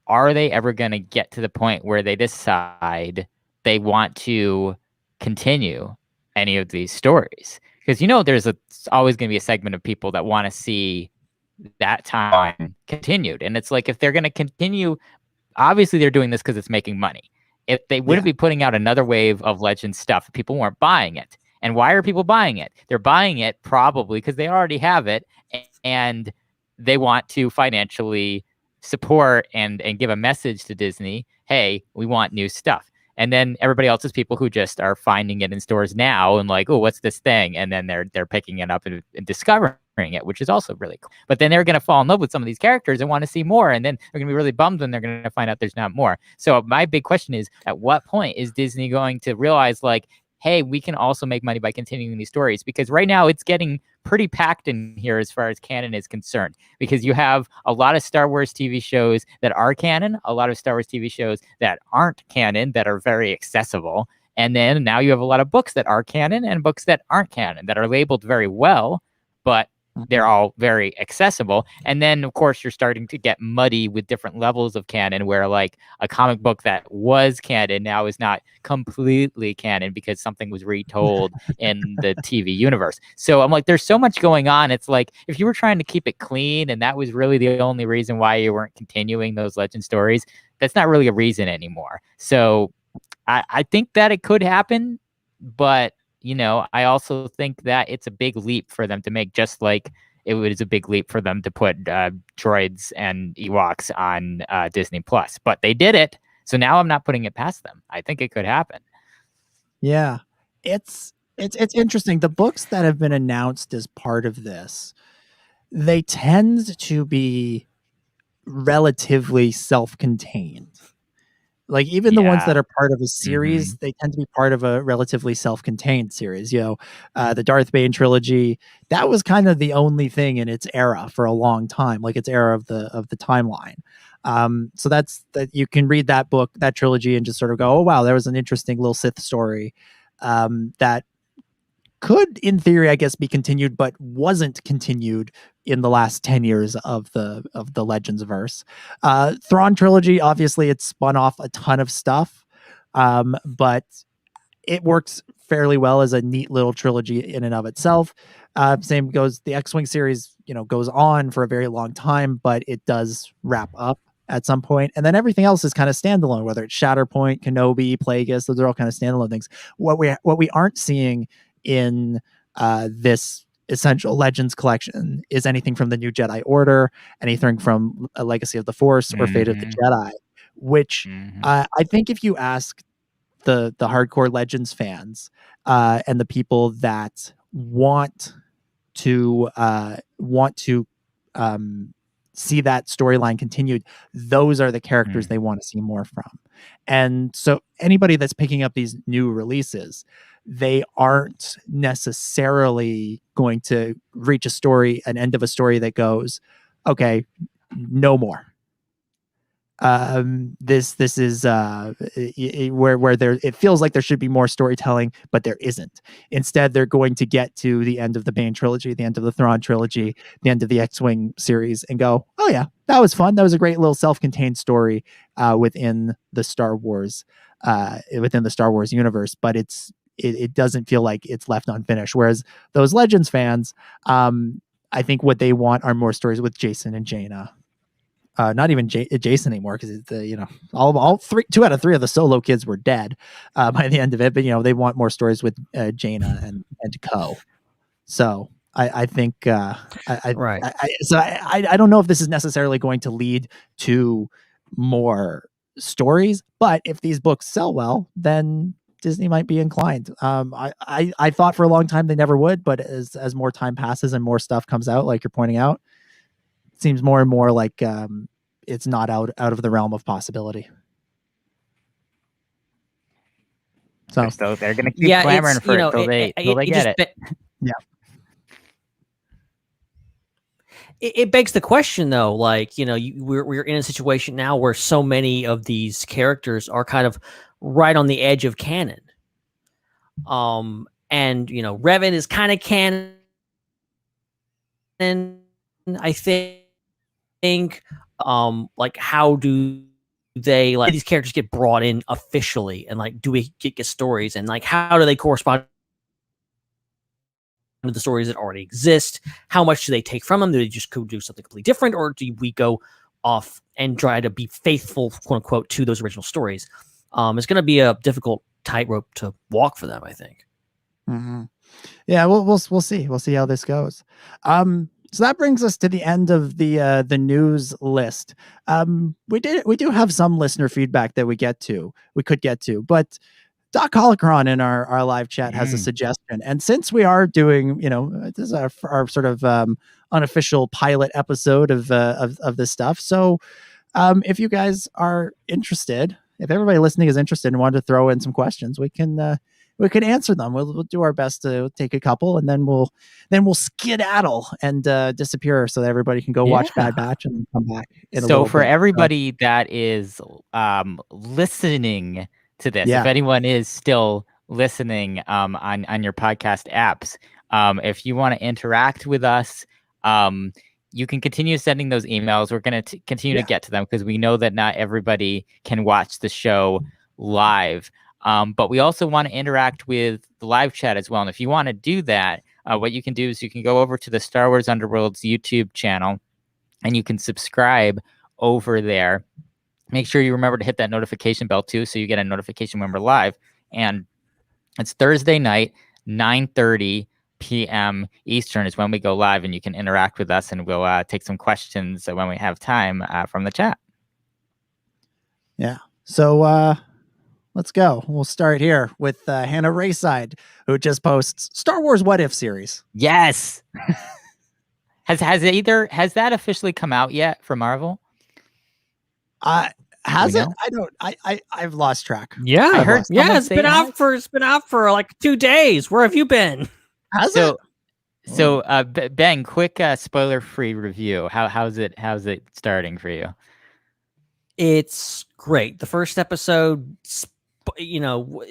are they ever going to get to the point where they decide they want to continue any of these stories? Because there's always going to be a segment of people that want to see that time continued, and it's like, if they're going to continue, obviously they're doing this because it's making money. If they wouldn't be putting out another wave of Legends stuff, people weren't buying it. And why are people buying it? They're buying it probably because they already have it, and they want to financially support and give a message to Disney. Hey, we want new stuff. And then everybody else is people who just are finding it in stores now and like, oh, what's this thing? And then they're picking it up and discovering it, which is also really cool. But then they're going to fall in love with some of these characters and want to see more. And then they're going to be really bummed when they're going to find out there's not more. So my big question is, at what point is Disney going to realize, like, hey, we can also make money by continuing these stories? Because right now it's getting pretty packed in here as far as canon is concerned, because you have a lot of Star Wars TV shows that are canon, a lot of Star Wars TV shows that aren't canon, that are very accessible. And then now you have a lot of books that are canon and books that aren't canon, that are labeled very well, but they're all very accessible. And then, of course, you're starting to get muddy with different levels of canon, where like a comic book that was canon now is not completely canon because something was retold in the TV universe. So I'm like, there's so much going on. It's like, if you were trying to keep it clean and that was really the only reason why you weren't continuing those legend stories, that's not really a reason anymore. So I think that it could happen, but I also think that it's a big leap for them to make, just like it was a big leap for them to put droids and Ewoks on Disney Plus. But they did it, so now I'm not putting it past them. I think it could happen. Yeah, it's interesting. The books that have been announced as part of this, they tend to be relatively self-contained. Like, even the ones that are part of a series, they tend to be part of a relatively self-contained series. The Darth Bane trilogy, that was kind of the only thing in its era for a long time, like its era of the timeline. So that's that. You can read that book, that trilogy, and just sort of go, oh wow, there was an interesting little Sith story that could, in theory, I guess, be continued, but wasn't continued in the last 10 years of the Legends verse. Thrawn trilogy, obviously, it spun off a ton of stuff, but it works fairly well as a neat little trilogy in and of itself. Same goes, the X-Wing series, goes on for a very long time, but it does wrap up at some point, and then everything else is kind of standalone, whether it's Shatterpoint, Kenobi, Plagueis, those are all kind of standalone things. What we aren't seeing in this Essential Legends collection is anything from the New Jedi Order, anything from A Legacy of the Force or Fate of the Jedi, which I think if you ask the hardcore Legends fans and the people that want to see that storyline continued, those are the characters they want to see more from. And so anybody that's picking up these new releases, they aren't necessarily going to reach an end of a story that goes, okay, no more. This is where there, it feels like there should be more storytelling, but there isn't. Instead, they're going to get to the end of the Bane trilogy, the end of the Thrawn trilogy, the end of the X-Wing series, and go, oh yeah, that was fun. That was a great little self-contained story within the Star Wars universe, but it doesn't feel like it's left unfinished. Whereas those Legends fans, I think what they want are more stories with Jason and Jaina. Not even Jason anymore, because all 2 out of 3 of the Solo kids were dead by the end of it. But they want more stories with Jaina and Co. So I think Right. I don't know if this is necessarily going to lead to more stories, but if these books sell well, then Disney might be inclined. I thought for a long time they never would, but as more time passes and more stuff comes out, like you're pointing out, it seems more and more like it's not out of the realm of possibility. So they're going to keep clamoring for it till they get it. Yeah. It begs the question, though, like, we're in a situation now where so many of these characters are kind of right on the edge of canon. And, Revan is kind of canon, I think. Like, how do they, like, these characters get brought in officially? And, like, do we get stories? And, like, how do they correspond to the stories that already exist? How much do they take from them? Do they just go do something completely different, or do we go off and try to be faithful, quote unquote, to those original stories? It's going to be a difficult tightrope to walk for them, I think. Mm-hmm. Yeah, we'll see. We'll see how this goes. So that brings us to the end of the news list. We do have some listener feedback that we could get to, but Doc Holocron in our live chat has a suggestion. And since we are doing, this is our sort of unofficial pilot episode of this stuff. So if you guys are interested, if everybody listening is interested and wanted to throw in some questions, we can answer them. We'll do our best to take a couple, and then we'll skedaddle and disappear so that everybody can go watch Bad Batch and come back. So for everybody that is listening to this, if anyone is still listening on your podcast apps, if you want to interact with us, you can continue sending those emails. We're going to continue to get to them because we know that not everybody can watch the show live. But we also want to interact with the live chat as well. And if you want to do that, what you can do is you can go over to the Star Wars Underworld's YouTube channel and you can subscribe over there. Make sure you remember to hit that notification bell too, so you get a notification when we're live. And it's Thursday night, 9:30 p.m. Eastern is when we go live, and you can interact with us, and we'll take some questions when we have time from the chat. Yeah. So let's go. We'll start here with Hannah Rayside, who just posts Star Wars What If series. Yes. Has that officially come out yet for Marvel? Has it? I've lost track. Yeah, I heard. Yeah, it's been out for like 2 days. Where have you been? Has it? So Ben, quick spoiler-free review. How's it starting for you? It's great. The first episode,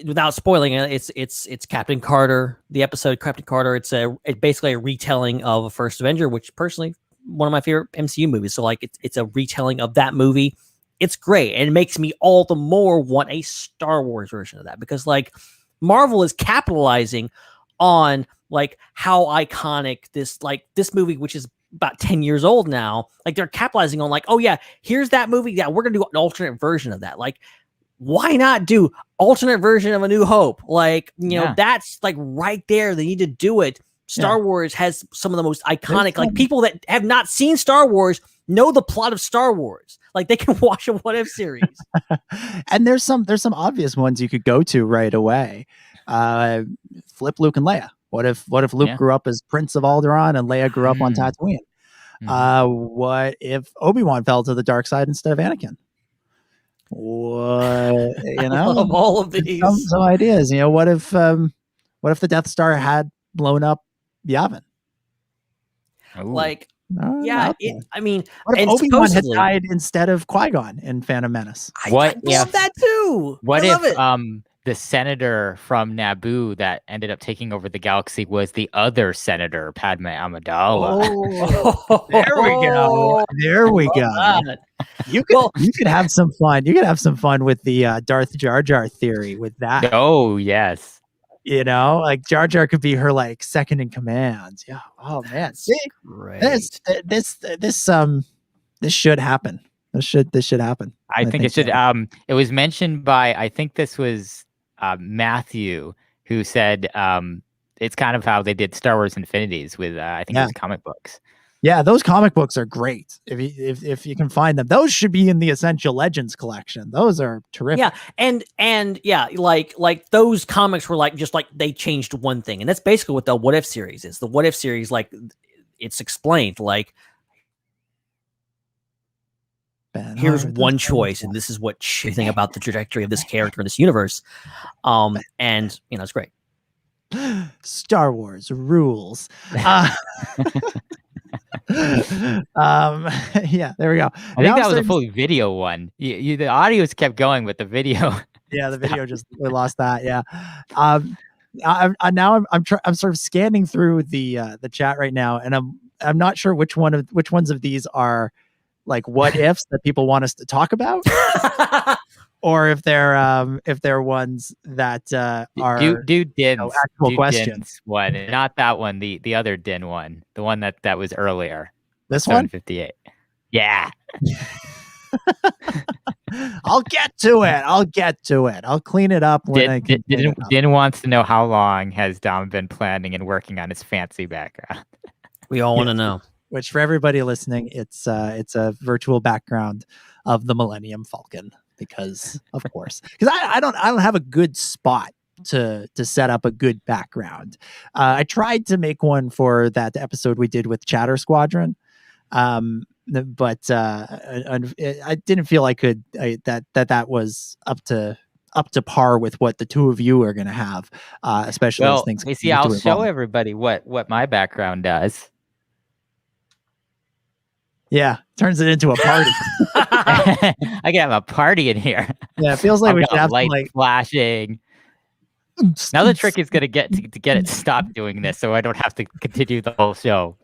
without spoiling it, it's Captain Carter. The episode Captain Carter. It's basically a retelling of a First Avenger, which personally one of my favorite MCU movies. So like it's a retelling of that movie. It's great, and it makes me all the more want a Star Wars version of that, because like Marvel is capitalizing on like how iconic this movie, which is about 10 years old now, like they're capitalizing on like, oh yeah, here's that movie. Yeah, we're gonna do an alternate version of that. Like, why not do alternate version of A New Hope? Like, that's like right there. They need to do it. Star Wars has some of the most iconic, like people that have not seen Star Wars know the plot of Star Wars. Like they can watch a What If series. And there's some obvious ones you could go to right away. Flip Luke and Leia. What if Luke grew up as Prince of Alderaan and Leia grew up on Tatooine? What if Obi-Wan fell to the dark side instead of Anakin? What, I love all of these. Some ideas. What if the Death Star had blown up Yavin? Like, I mean, what if Obi-Wan had died instead of Qui-Gon in Phantom Menace? I love that too. What if the senator from Naboo that ended up taking over the galaxy was the other senator, Padme Amidala? There we go. You could have some fun. You could have some fun with the Darth Jar Jar theory with that. Oh yes. Like Jar Jar could be her like second in command. Yeah. Oh man. See? Great. This should happen. This should happen. I think it should. It was mentioned by, I think this was Matthew, who said it's kind of how they did Star Wars Infinities with I think it was comic books. Yeah, those comic books are great. If you can find them, those should be in the Essential Legends collection. Those are terrific. Yeah, and yeah, like those comics were just they changed one thing, and that's basically what the What If series is. The What If series, it's explained here's one choice, and this is what you think about the trajectory of this character in this universe. And it's great. Star Wars rules. Yeah, there we go. I think that was a fully video one. The audios kept going, but the video. Yeah, the video we lost that. Yeah. I'm sort of scanning through the chat right now, and I'm not sure which ones of these are like what ifs that people want us to talk about, or if they're ones that are actual questions. One, not that one. The other Din one, the one that was earlier. This one, 758. Yeah. I'll get to it. I'll clean it up when I can. Din wants to know how long has Dom been planning and working on his fancy background. We all want to know. Which, for everybody listening, it's a virtual background of the Millennium Falcon, because of course, because I don't have a good spot to set up a good background. I tried to make one for that episode we did with Chatter Squadron, but I didn't feel I could. That was up to par with what the two of you are going to have, especially as things. You see, I'll show everybody what my background does. Yeah, turns it into a party. I can have a party in here. Yeah, it feels like we should have light flashing. Now the trick is gonna get it stopped doing this, so I don't have to continue the whole show.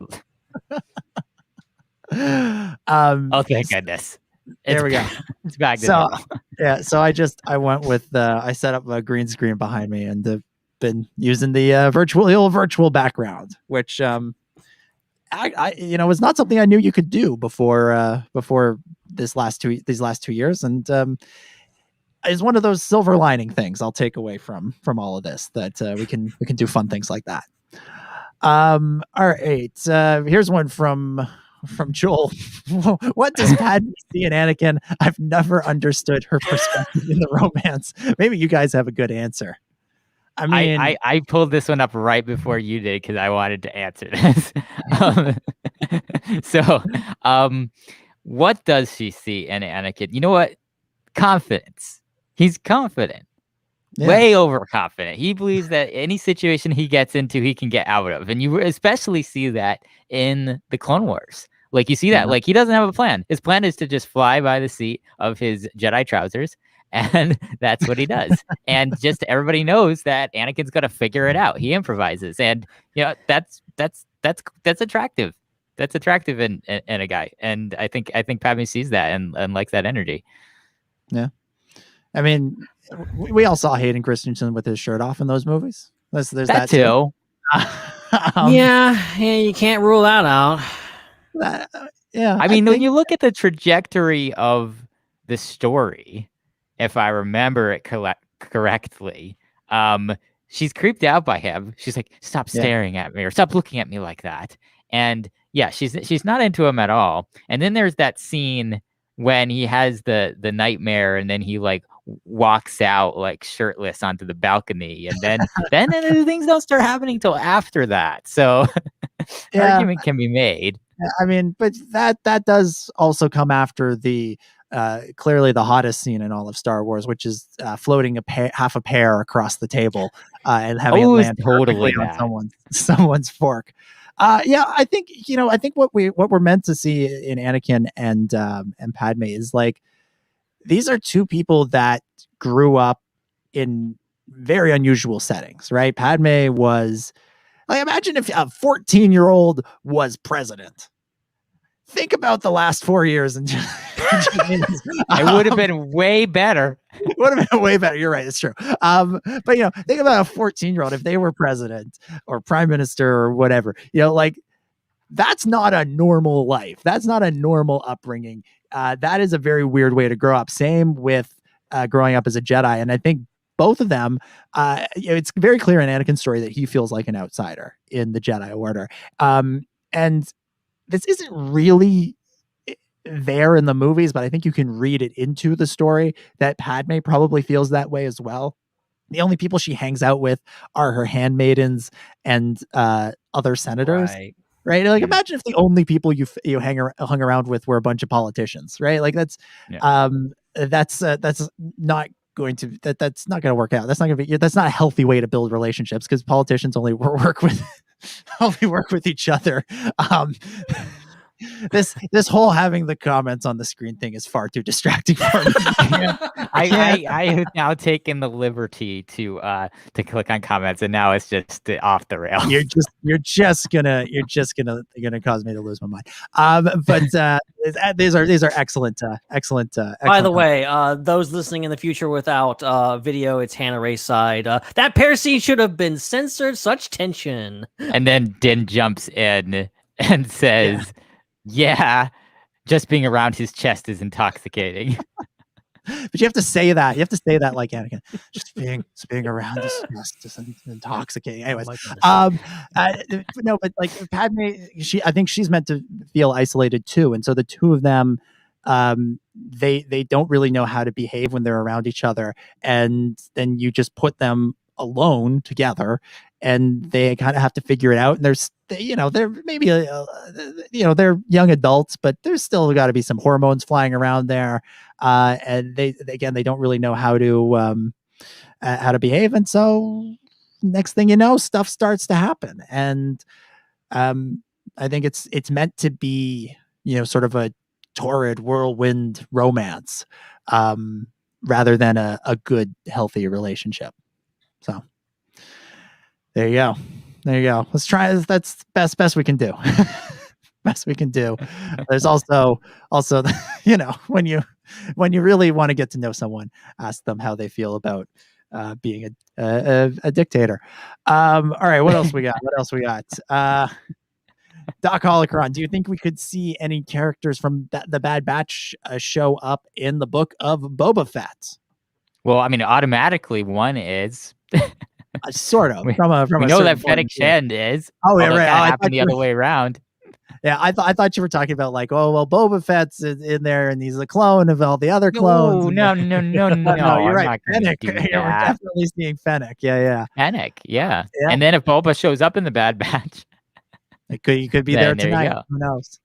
Oh, thank goodness! There we go. It's back to normal. Yeah, so I went with I set up a green screen behind me and been using the virtual background, which I it's not something I knew you could do before these last 2 years, and is one of those silver lining things I'll take away from all of this, that we can do fun things like that. All right, here's one from Joel. What does Padme see in Anakin? I've never understood her perspective in the romance. Maybe you guys have a good answer. I mean, I pulled this one up right before you did because I wanted to answer this. What does she see in Anakin? You know what? Confidence. He's confident. Yeah. Way overconfident. He believes that any situation he gets into, he can get out of. And you especially see that in the Clone Wars. Like, you see that. Like, he doesn't have a plan. His plan is to just fly by the seat of his Jedi trousers. And that's what he does. And just everybody knows that Anakin's going to figure it out. He improvises. And, that's attractive. That's attractive in a guy. And I think Padme sees that and likes that energy. Yeah. I mean, we all saw Hayden Christensen with his shirt off in those movies. There's that too. Yeah, you can't rule that out. I mean, when you look at the trajectory of the story, if I remember it correctly, she's creeped out by him. She's like, stop staring at me, or stop looking at me like that. And yeah, she's not into him at all. And then there's that scene when he has the nightmare, and then he like walks out like shirtless onto the balcony, and then things don't start happening till after that. So argument can be made. I mean, but that does also come after the clearly the hottest scene in all of Star Wars, which is floating half a pear across the table and having it land totally on someone's fork. I think what we're meant to see in Anakin and Padme is like, these are two people that grew up in very unusual settings, right? Padme was like, imagine if a 14-year-old was president. Think about the last 4 years, and it would have been way better. Would have been way better. You're right. It's true. But think about a 14-year-old if they were president or prime minister or whatever. Like, that's not a normal life. That's not a normal upbringing. That is a very weird way to grow up. Same with growing up as a Jedi. And I think both of them, it's very clear in Anakin's story that he feels like an outsider in the Jedi Order. And this isn't really there in the movies, but I think you can read it into the story that Padme probably feels that way as well. The only people she hangs out with are her handmaidens and other senators. Right? Like, imagine if the only people you hung around with were a bunch of politicians, right? Like that's not going to that's not going to work out. That's not a healthy way to build relationships, because politicians only work with each other. This whole having the comments on the screen thing is far too distracting for me. I have now taken the liberty to click on comments, and now it's just off the rails. You're just gonna cause me to lose my mind. But these are excellent. By the way, those listening in the future without video, it's Hannah Ray's side. That pair scene should have been censored. Such tension. And then Din jumps in and says, "Yeah, just being around his chest is intoxicating." But you have to say that. You have to say that like Anakin. Just being around his chest is intoxicating. Anyways, no, but like Padme, I think she's meant to feel isolated too, and so the two of them, they don't really know how to behave when they're around each other, and then you just put them alone together, and they kind of have to figure it out. And they're maybe they're young adults, but there's still got to be some hormones flying around there, and they don't really know how to behave. And so next thing you know, stuff starts to happen. And I think it's meant to be sort of a torrid whirlwind romance, rather than a good healthy relationship. So there you go. Let's try. That's best we can do. Best we can do. There's also when you really want to get to know someone, ask them how they feel about being a dictator. All right, what else we got? Doc Holocron, do you think we could see any characters from the Bad Batch show up in the book of Boba Fett? Well, I mean, automatically one is sort of. We from know that Fennec Shand is. Oh, yeah, right. That happened the other way around. Yeah, I thought you were talking about like, oh well, Boba Fett's in there, and he's a clone of all the other clones. No. You're right. Fennec. We're definitely seeing Fennec. Yeah. Fennec. Yeah. And then if Boba shows up in the Bad Batch, he could be there tonight. Who knows?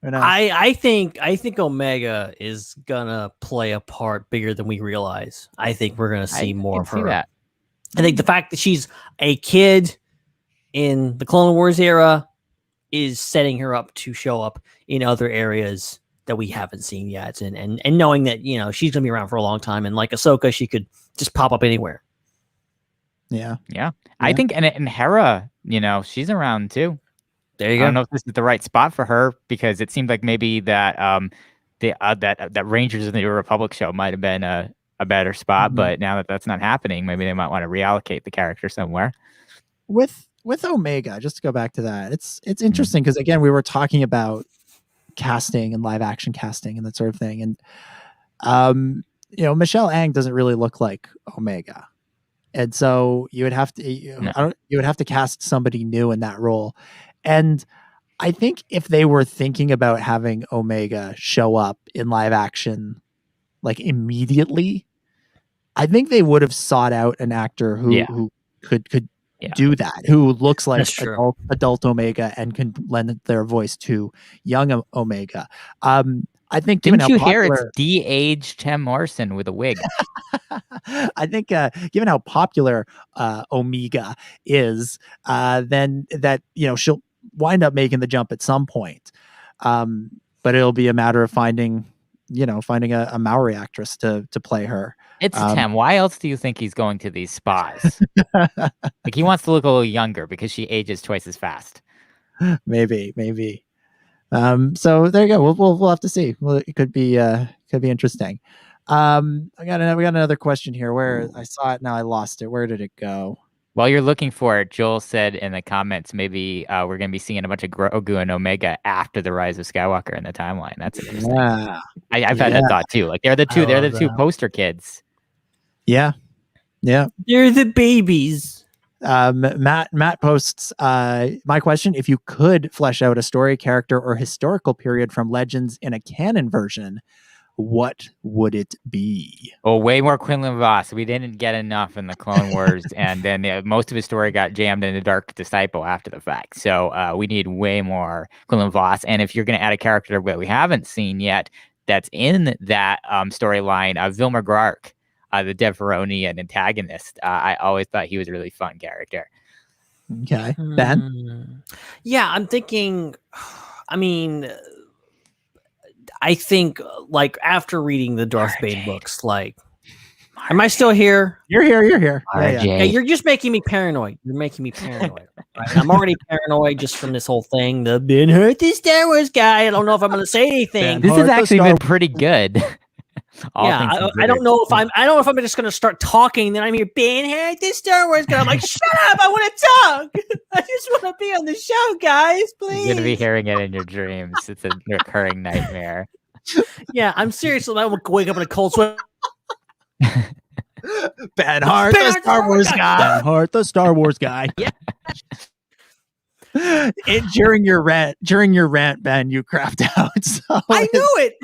I think Omega is gonna play a part bigger than we realize. I think we're gonna see more of her. That. I think the fact that she's a kid in the Clone Wars era is setting her up to show up in other areas that we haven't seen yet, and knowing that she's gonna be around for a long time, and like Ahsoka, she could just pop up anywhere. Yeah. I think and Hera, she's around too. There you go. I don't know if this is the right spot for her, because it seemed like maybe that that Rangers of the New Republic show might have been a better spot, but now that that's not happening, maybe they might want to reallocate the character somewhere. With Omega, just to go back to that, it's interesting because again, we were talking about casting and live action casting and that sort of thing, and Michelle Ang doesn't really look like Omega, and so you would have to cast somebody new in that role. And I think if they were thinking about having Omega show up in live action like immediately, I think they would have sought out an actor who could do that, who looks like adult Omega and can lend their voice to young Omega. I think didn't you hear it's de-aged Tim Morrison with a wig? I think given how popular Omega is, then that she'll wind up making the jump at some point. But it'll be a matter of finding a Maori actress to play her. It's Tim. Why else do you think he's going to these spas? Like he wants to look a little younger because she ages twice as fast. Maybe. So there you go. We'll have to see. Well, it could be interesting. We got another question here. Where I saw it, now I lost it. Where did it go? While you're looking for it, Joel said in the comments, maybe we're going to be seeing a bunch of Grogu and Omega after the Rise of Skywalker in the timeline. That's interesting. Yeah. I've had that thought too. Like they're the two poster kids. Yeah. Yeah. They're the babies. Matt posts, my question, if you could flesh out a story, character, or historical period from Legends in a canon version, what would it be? Oh, way more Quinlan Voss. We didn't get enough in the Clone Wars, and then most of his story got jammed in the Dark Disciple after the fact. So we need way more Quinlan Voss. And if you're going to add a character that we haven't seen yet that's in that storyline, Vilma Grark, the Deveronian antagonist, I always thought he was a really fun character. Okay. Ben? Yeah, I'm thinking, I mean... I think, like, after reading the Darth Bane books, like, am I still here? You're here. Yeah, you're just making me paranoid. You're making me paranoid. Right? I'm already paranoid just from this whole thing. The Ben Hart, the Star Wars guy. I don't know if I'm going to say anything. This has actually been pretty good. Yeah, I don't know if I'm just going to start talking. Then I'm here, Ben Hart, the Star Wars guy. I'm like, shut up! I want to talk. I just want to be on the show, guys. Please. You're going to be hearing it in your dreams. It's a recurring nightmare. Yeah, I'm serious. I will wake up in a cold sweat. Ben Hart, the Star Wars guy. Ben Hart, the Star Wars guy. Yeah. And during your rant, Ben, you crapped out. So I knew it.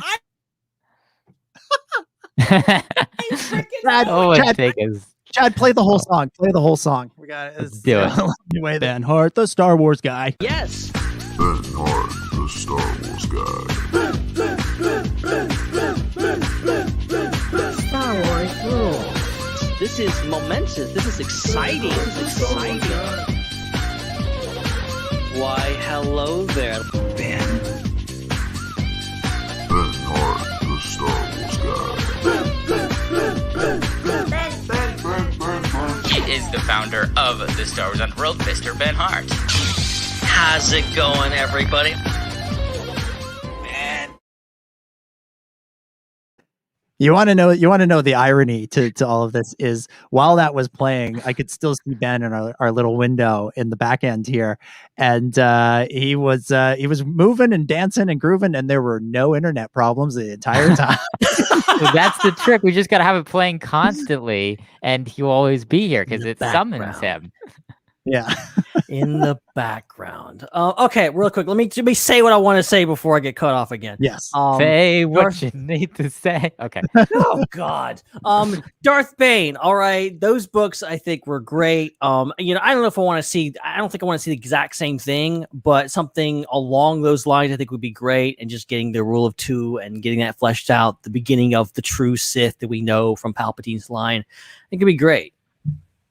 Chad, play the whole song. Play the whole song. We got it. Let's do it. Anyway, Ben Hart, the Star Wars guy. Yes. Ben Hart, the Star Wars guy. Star Wars rules. This is momentous. This is exciting. Why, hello there, Ben. Ben Hart, the Star Wars guy. He is the founder of the Star Wars Underworld, Mr. Ben Hart. How's it going, everybody? You want to know the irony to all of this is while that was playing, I could still see Ben in our little window in the back end here, and he was moving and dancing and grooving, and there were no internet problems the entire time. So that's the trick. We just got to have it playing constantly, and he'll always be here because it summons him. Yeah. In the background. Okay, real quick. Let me say what I want to say before I get cut off again. Yes. Say what you need to say. Okay. Oh God. Darth Bane. All right. Those books I think were great. I don't know if I don't think I want to see the exact same thing, but something along those lines I think would be great. And just getting the rule of two and getting that fleshed out, the beginning of the true Sith that we know from Palpatine's line, I think it'd be great.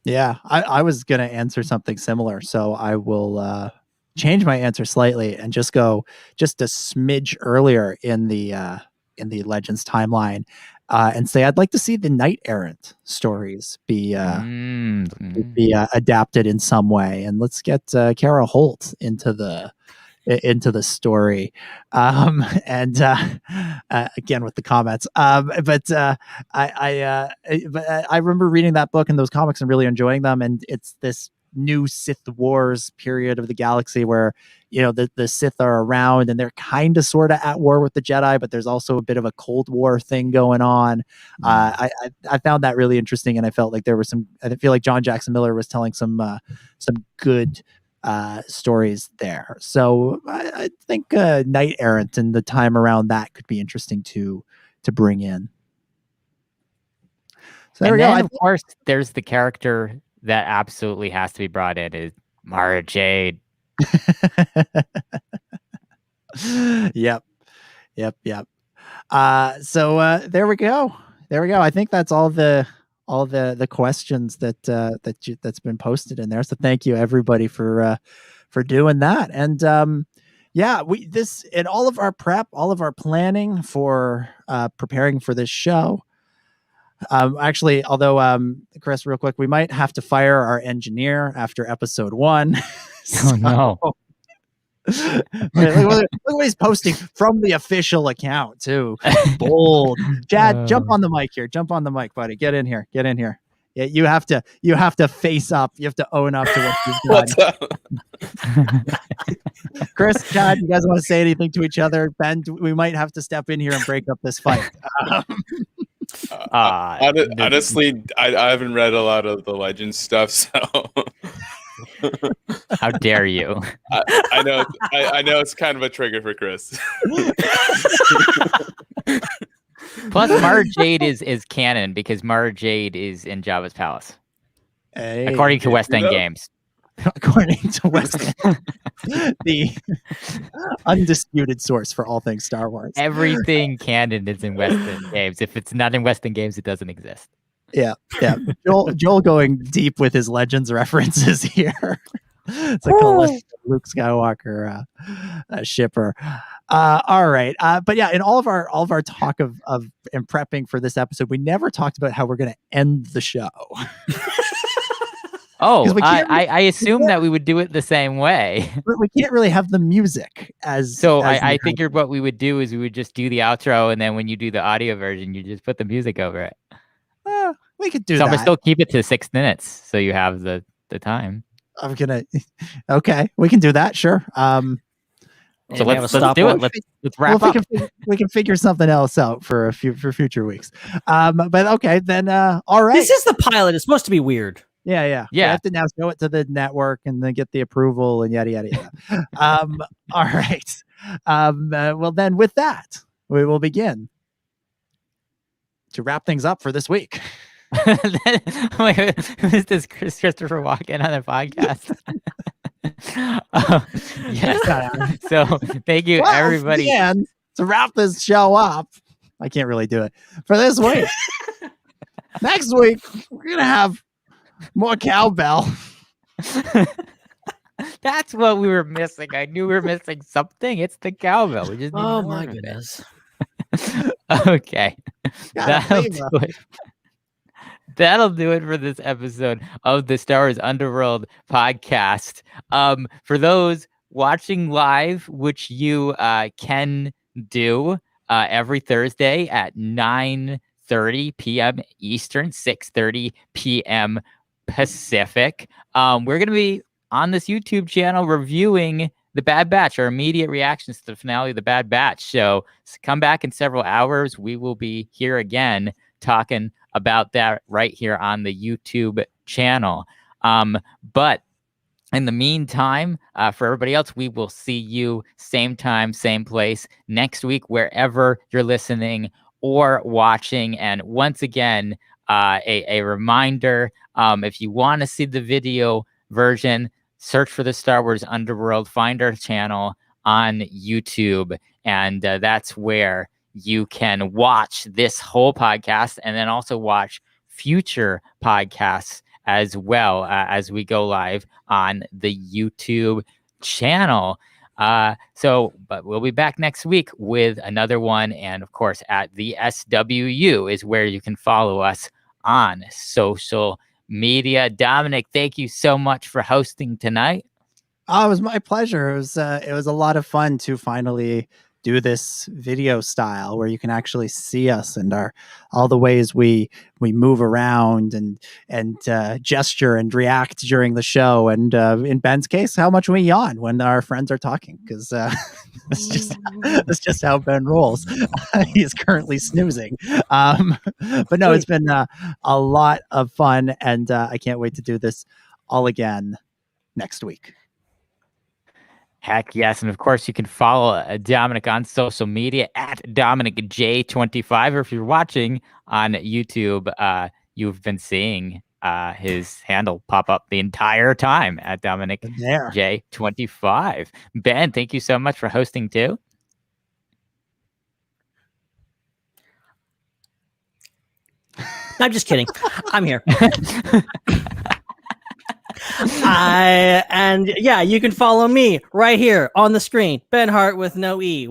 Yeah, I was going to answer something similar, so I will change my answer slightly and just go just a smidge earlier in the Legends timeline and say I'd like to see the Knight Errant stories be adapted in some way, and let's get Kara Holt into the story, and again with the comments, but I remember reading that book and those comics and really enjoying them, and it's this new Sith Wars period of the galaxy where the Sith are around and they're kind of sort of at war with the Jedi, but there's also a bit of a Cold War thing going on. I found that really interesting, and I felt like there was I feel like John Jackson Miller was telling some good stories there. So I think Knight Errant and the time around that could be interesting to bring in. So there we go. Of course, there's the character that absolutely has to be brought in is Mara Jade. Yep. So there we go. I think that's all the questions that's been posted in there. So thank you everybody for doing that. And this in all of our prep, all of our planning for preparing for this show. Actually, although Chris, real quick, we might have to fire our engineer after episode 1. Oh no. Look what he's posting from the official account too. Bold. Chad, jump on the mic here. Jump on the mic, buddy. Get in here. Yeah, you have to face up. You have to own up to what you've done. What's up? Chris, Chad, you guys want to say anything to each other? Ben, we might have to step in here and break up this fight. Honestly, I haven't read a lot of the Legends stuff, so how dare you? I know it's kind of a trigger for Chris. Plus, Mara Jade is canon because Mara Jade is in Jabba's palace, according to West End Games. According to West End, the undisputed source for all things Star Wars. Everything canon is in West End Games. If it's not in West End Games, it doesn't exist. Yeah. Joel going deep with his Legends references here. It's like a Luke Skywalker shipper. All right, but yeah, in all of our talk of and prepping for this episode, we never talked about how we're going to end the show. Oh, I assume that we would do it the same way. But we can't really have the music as. So I figured what we would do is we would just do the outro, and then when you do the audio version, you just put the music over it. We could do so that. I'm gonna still keep it to 6 minutes, so you have the time. I'm gonna. Okay, we can do that. Sure. So let's do it. Let's wrap up. We can figure something else out for future weeks. But okay, then. All right. This is the pilot. It's supposed to be weird. Yeah. We have to now show it to the network and then get the approval and yada yada yada. All right. Well, then with that, we will begin to wrap things up for this week. Wait, who's this Christopher Walken on the podcast? Yes. So thank you, everybody. Man, to wrap this show up, I can't really do it for this week. Next week, we're gonna have more cowbell. That's what we were missing. I knew we were missing something. It's the cowbell. We just oh my goodness. Okay. That'll do it for this episode of the Star Wars Underworld podcast. For those watching live, which you can do every Thursday at 9:30 p.m. Eastern, 6:30 p.m. Pacific. We're going to be on this YouTube channel reviewing The Bad Batch, our immediate reactions to the finale of The Bad Batch. So come back in several hours. We will be here again talking about that right here on the YouTube channel. But in the meantime, for everybody else, we will see you same time, same place next week, wherever you're listening or watching. And once again, a reminder, if you want to see the video version, search for the Star Wars Underworld, find our channel on YouTube, and that's where you can watch this whole podcast and then also watch future podcasts as well as we go live on the YouTube channel. But we'll be back next week with another one. And of course, at the SWU is where you can follow us on social media. Dominic, thank you so much for hosting tonight. Oh, it was my pleasure. It was a lot of fun to finally do this video style where you can actually see us and all the ways we move around and gesture and react during the show. And in Ben's case, how much we yawn when our friends are talking, because that's just how Ben rolls. He is currently snoozing. But no, it's been a lot of fun, and I can't wait to do this all again next week. Heck yes. And of course, you can follow Dominic on social media at DominicJ25. Or if you're watching on YouTube, you've been seeing his handle pop up the entire time at DominicJ25. Ben, thank you so much for hosting too. I'm just kidding. I'm here. And yeah, you can follow me right here on the screen, Ben Hart with no E,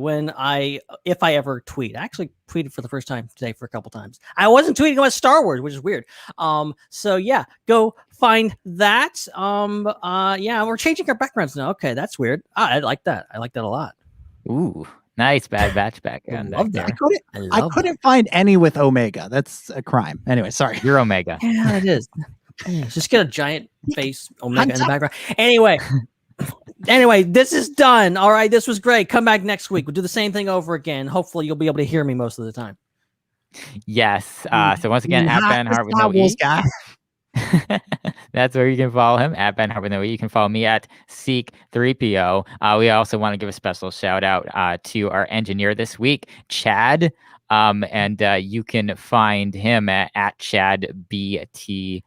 if I ever tweet. I actually tweeted for the first time today for a couple times. I wasn't tweeting about Star Wars, which is weird. So yeah, go find that. Yeah, we're changing our backgrounds now. Okay, that's weird. I like that. I like that a lot. Ooh, nice Bad Batch background. I couldn't find any with Omega. That's a crime. Anyway, sorry. You're Omega. Yeah, it is. Yeah, just get a giant face Omega in the background. Anyway, this is done. All right, this was great. Come back next week. We'll do the same thing over again. Hopefully, you'll be able to hear me most of the time. Yes. So once again, at Ben Hart with no E. Guy. That's where you can follow him, at Ben Hart with no E. You can follow me at Seek3PO. We also want to give a special shout out to our engineer this week, Chad. And you can find him at ChadBTI.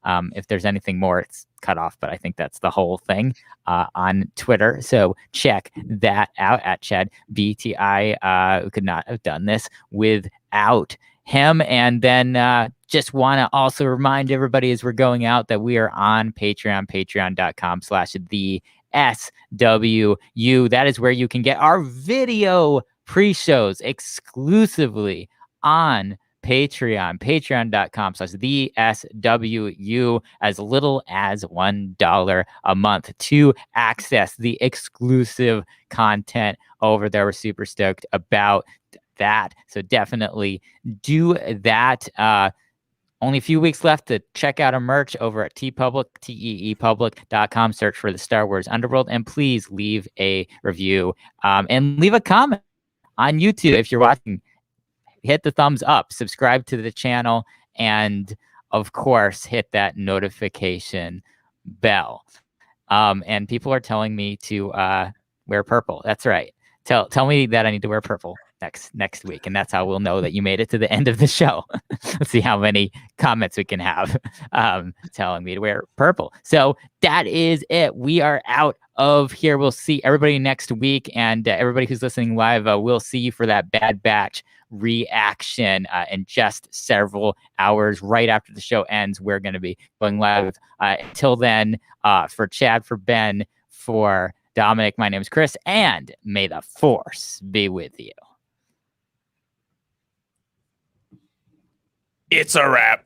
If there's anything more, it's cut off, but I think that's the whole thing on Twitter. So check that out at ChadBTI. We could not have done this without him. And then just want to also remind everybody as we're going out that we are on Patreon, patreon.com/the SWU. That is where you can get our video pre-shows exclusively on Patreon, patreon.com/the SWU, as little as $1 a month to access the exclusive content over there. We're super stoked about that. So definitely do that. Only a few weeks left to check out our merch over at TeePublic, teepublic.com. Search for the Star Wars Underworld, and please leave a review and leave a comment on YouTube if you're watching. Hit the thumbs up, subscribe to the channel, and of course, hit that notification bell. And people are telling me to wear purple. That's right. Tell me that I need to wear purple next week, and that's how we'll know that you made it to the end of the show. Let's see how many comments we can have telling me to wear purple. So that is it. We are out of here. We'll see everybody next week, and everybody who's listening live, we'll see you for that Bad Batch reaction in just several hours right after the show ends. We're going to be going live. Until then, for Chad, for Ben, for Dominic, my name is Chris, and may the Force be with you. It's a wrap.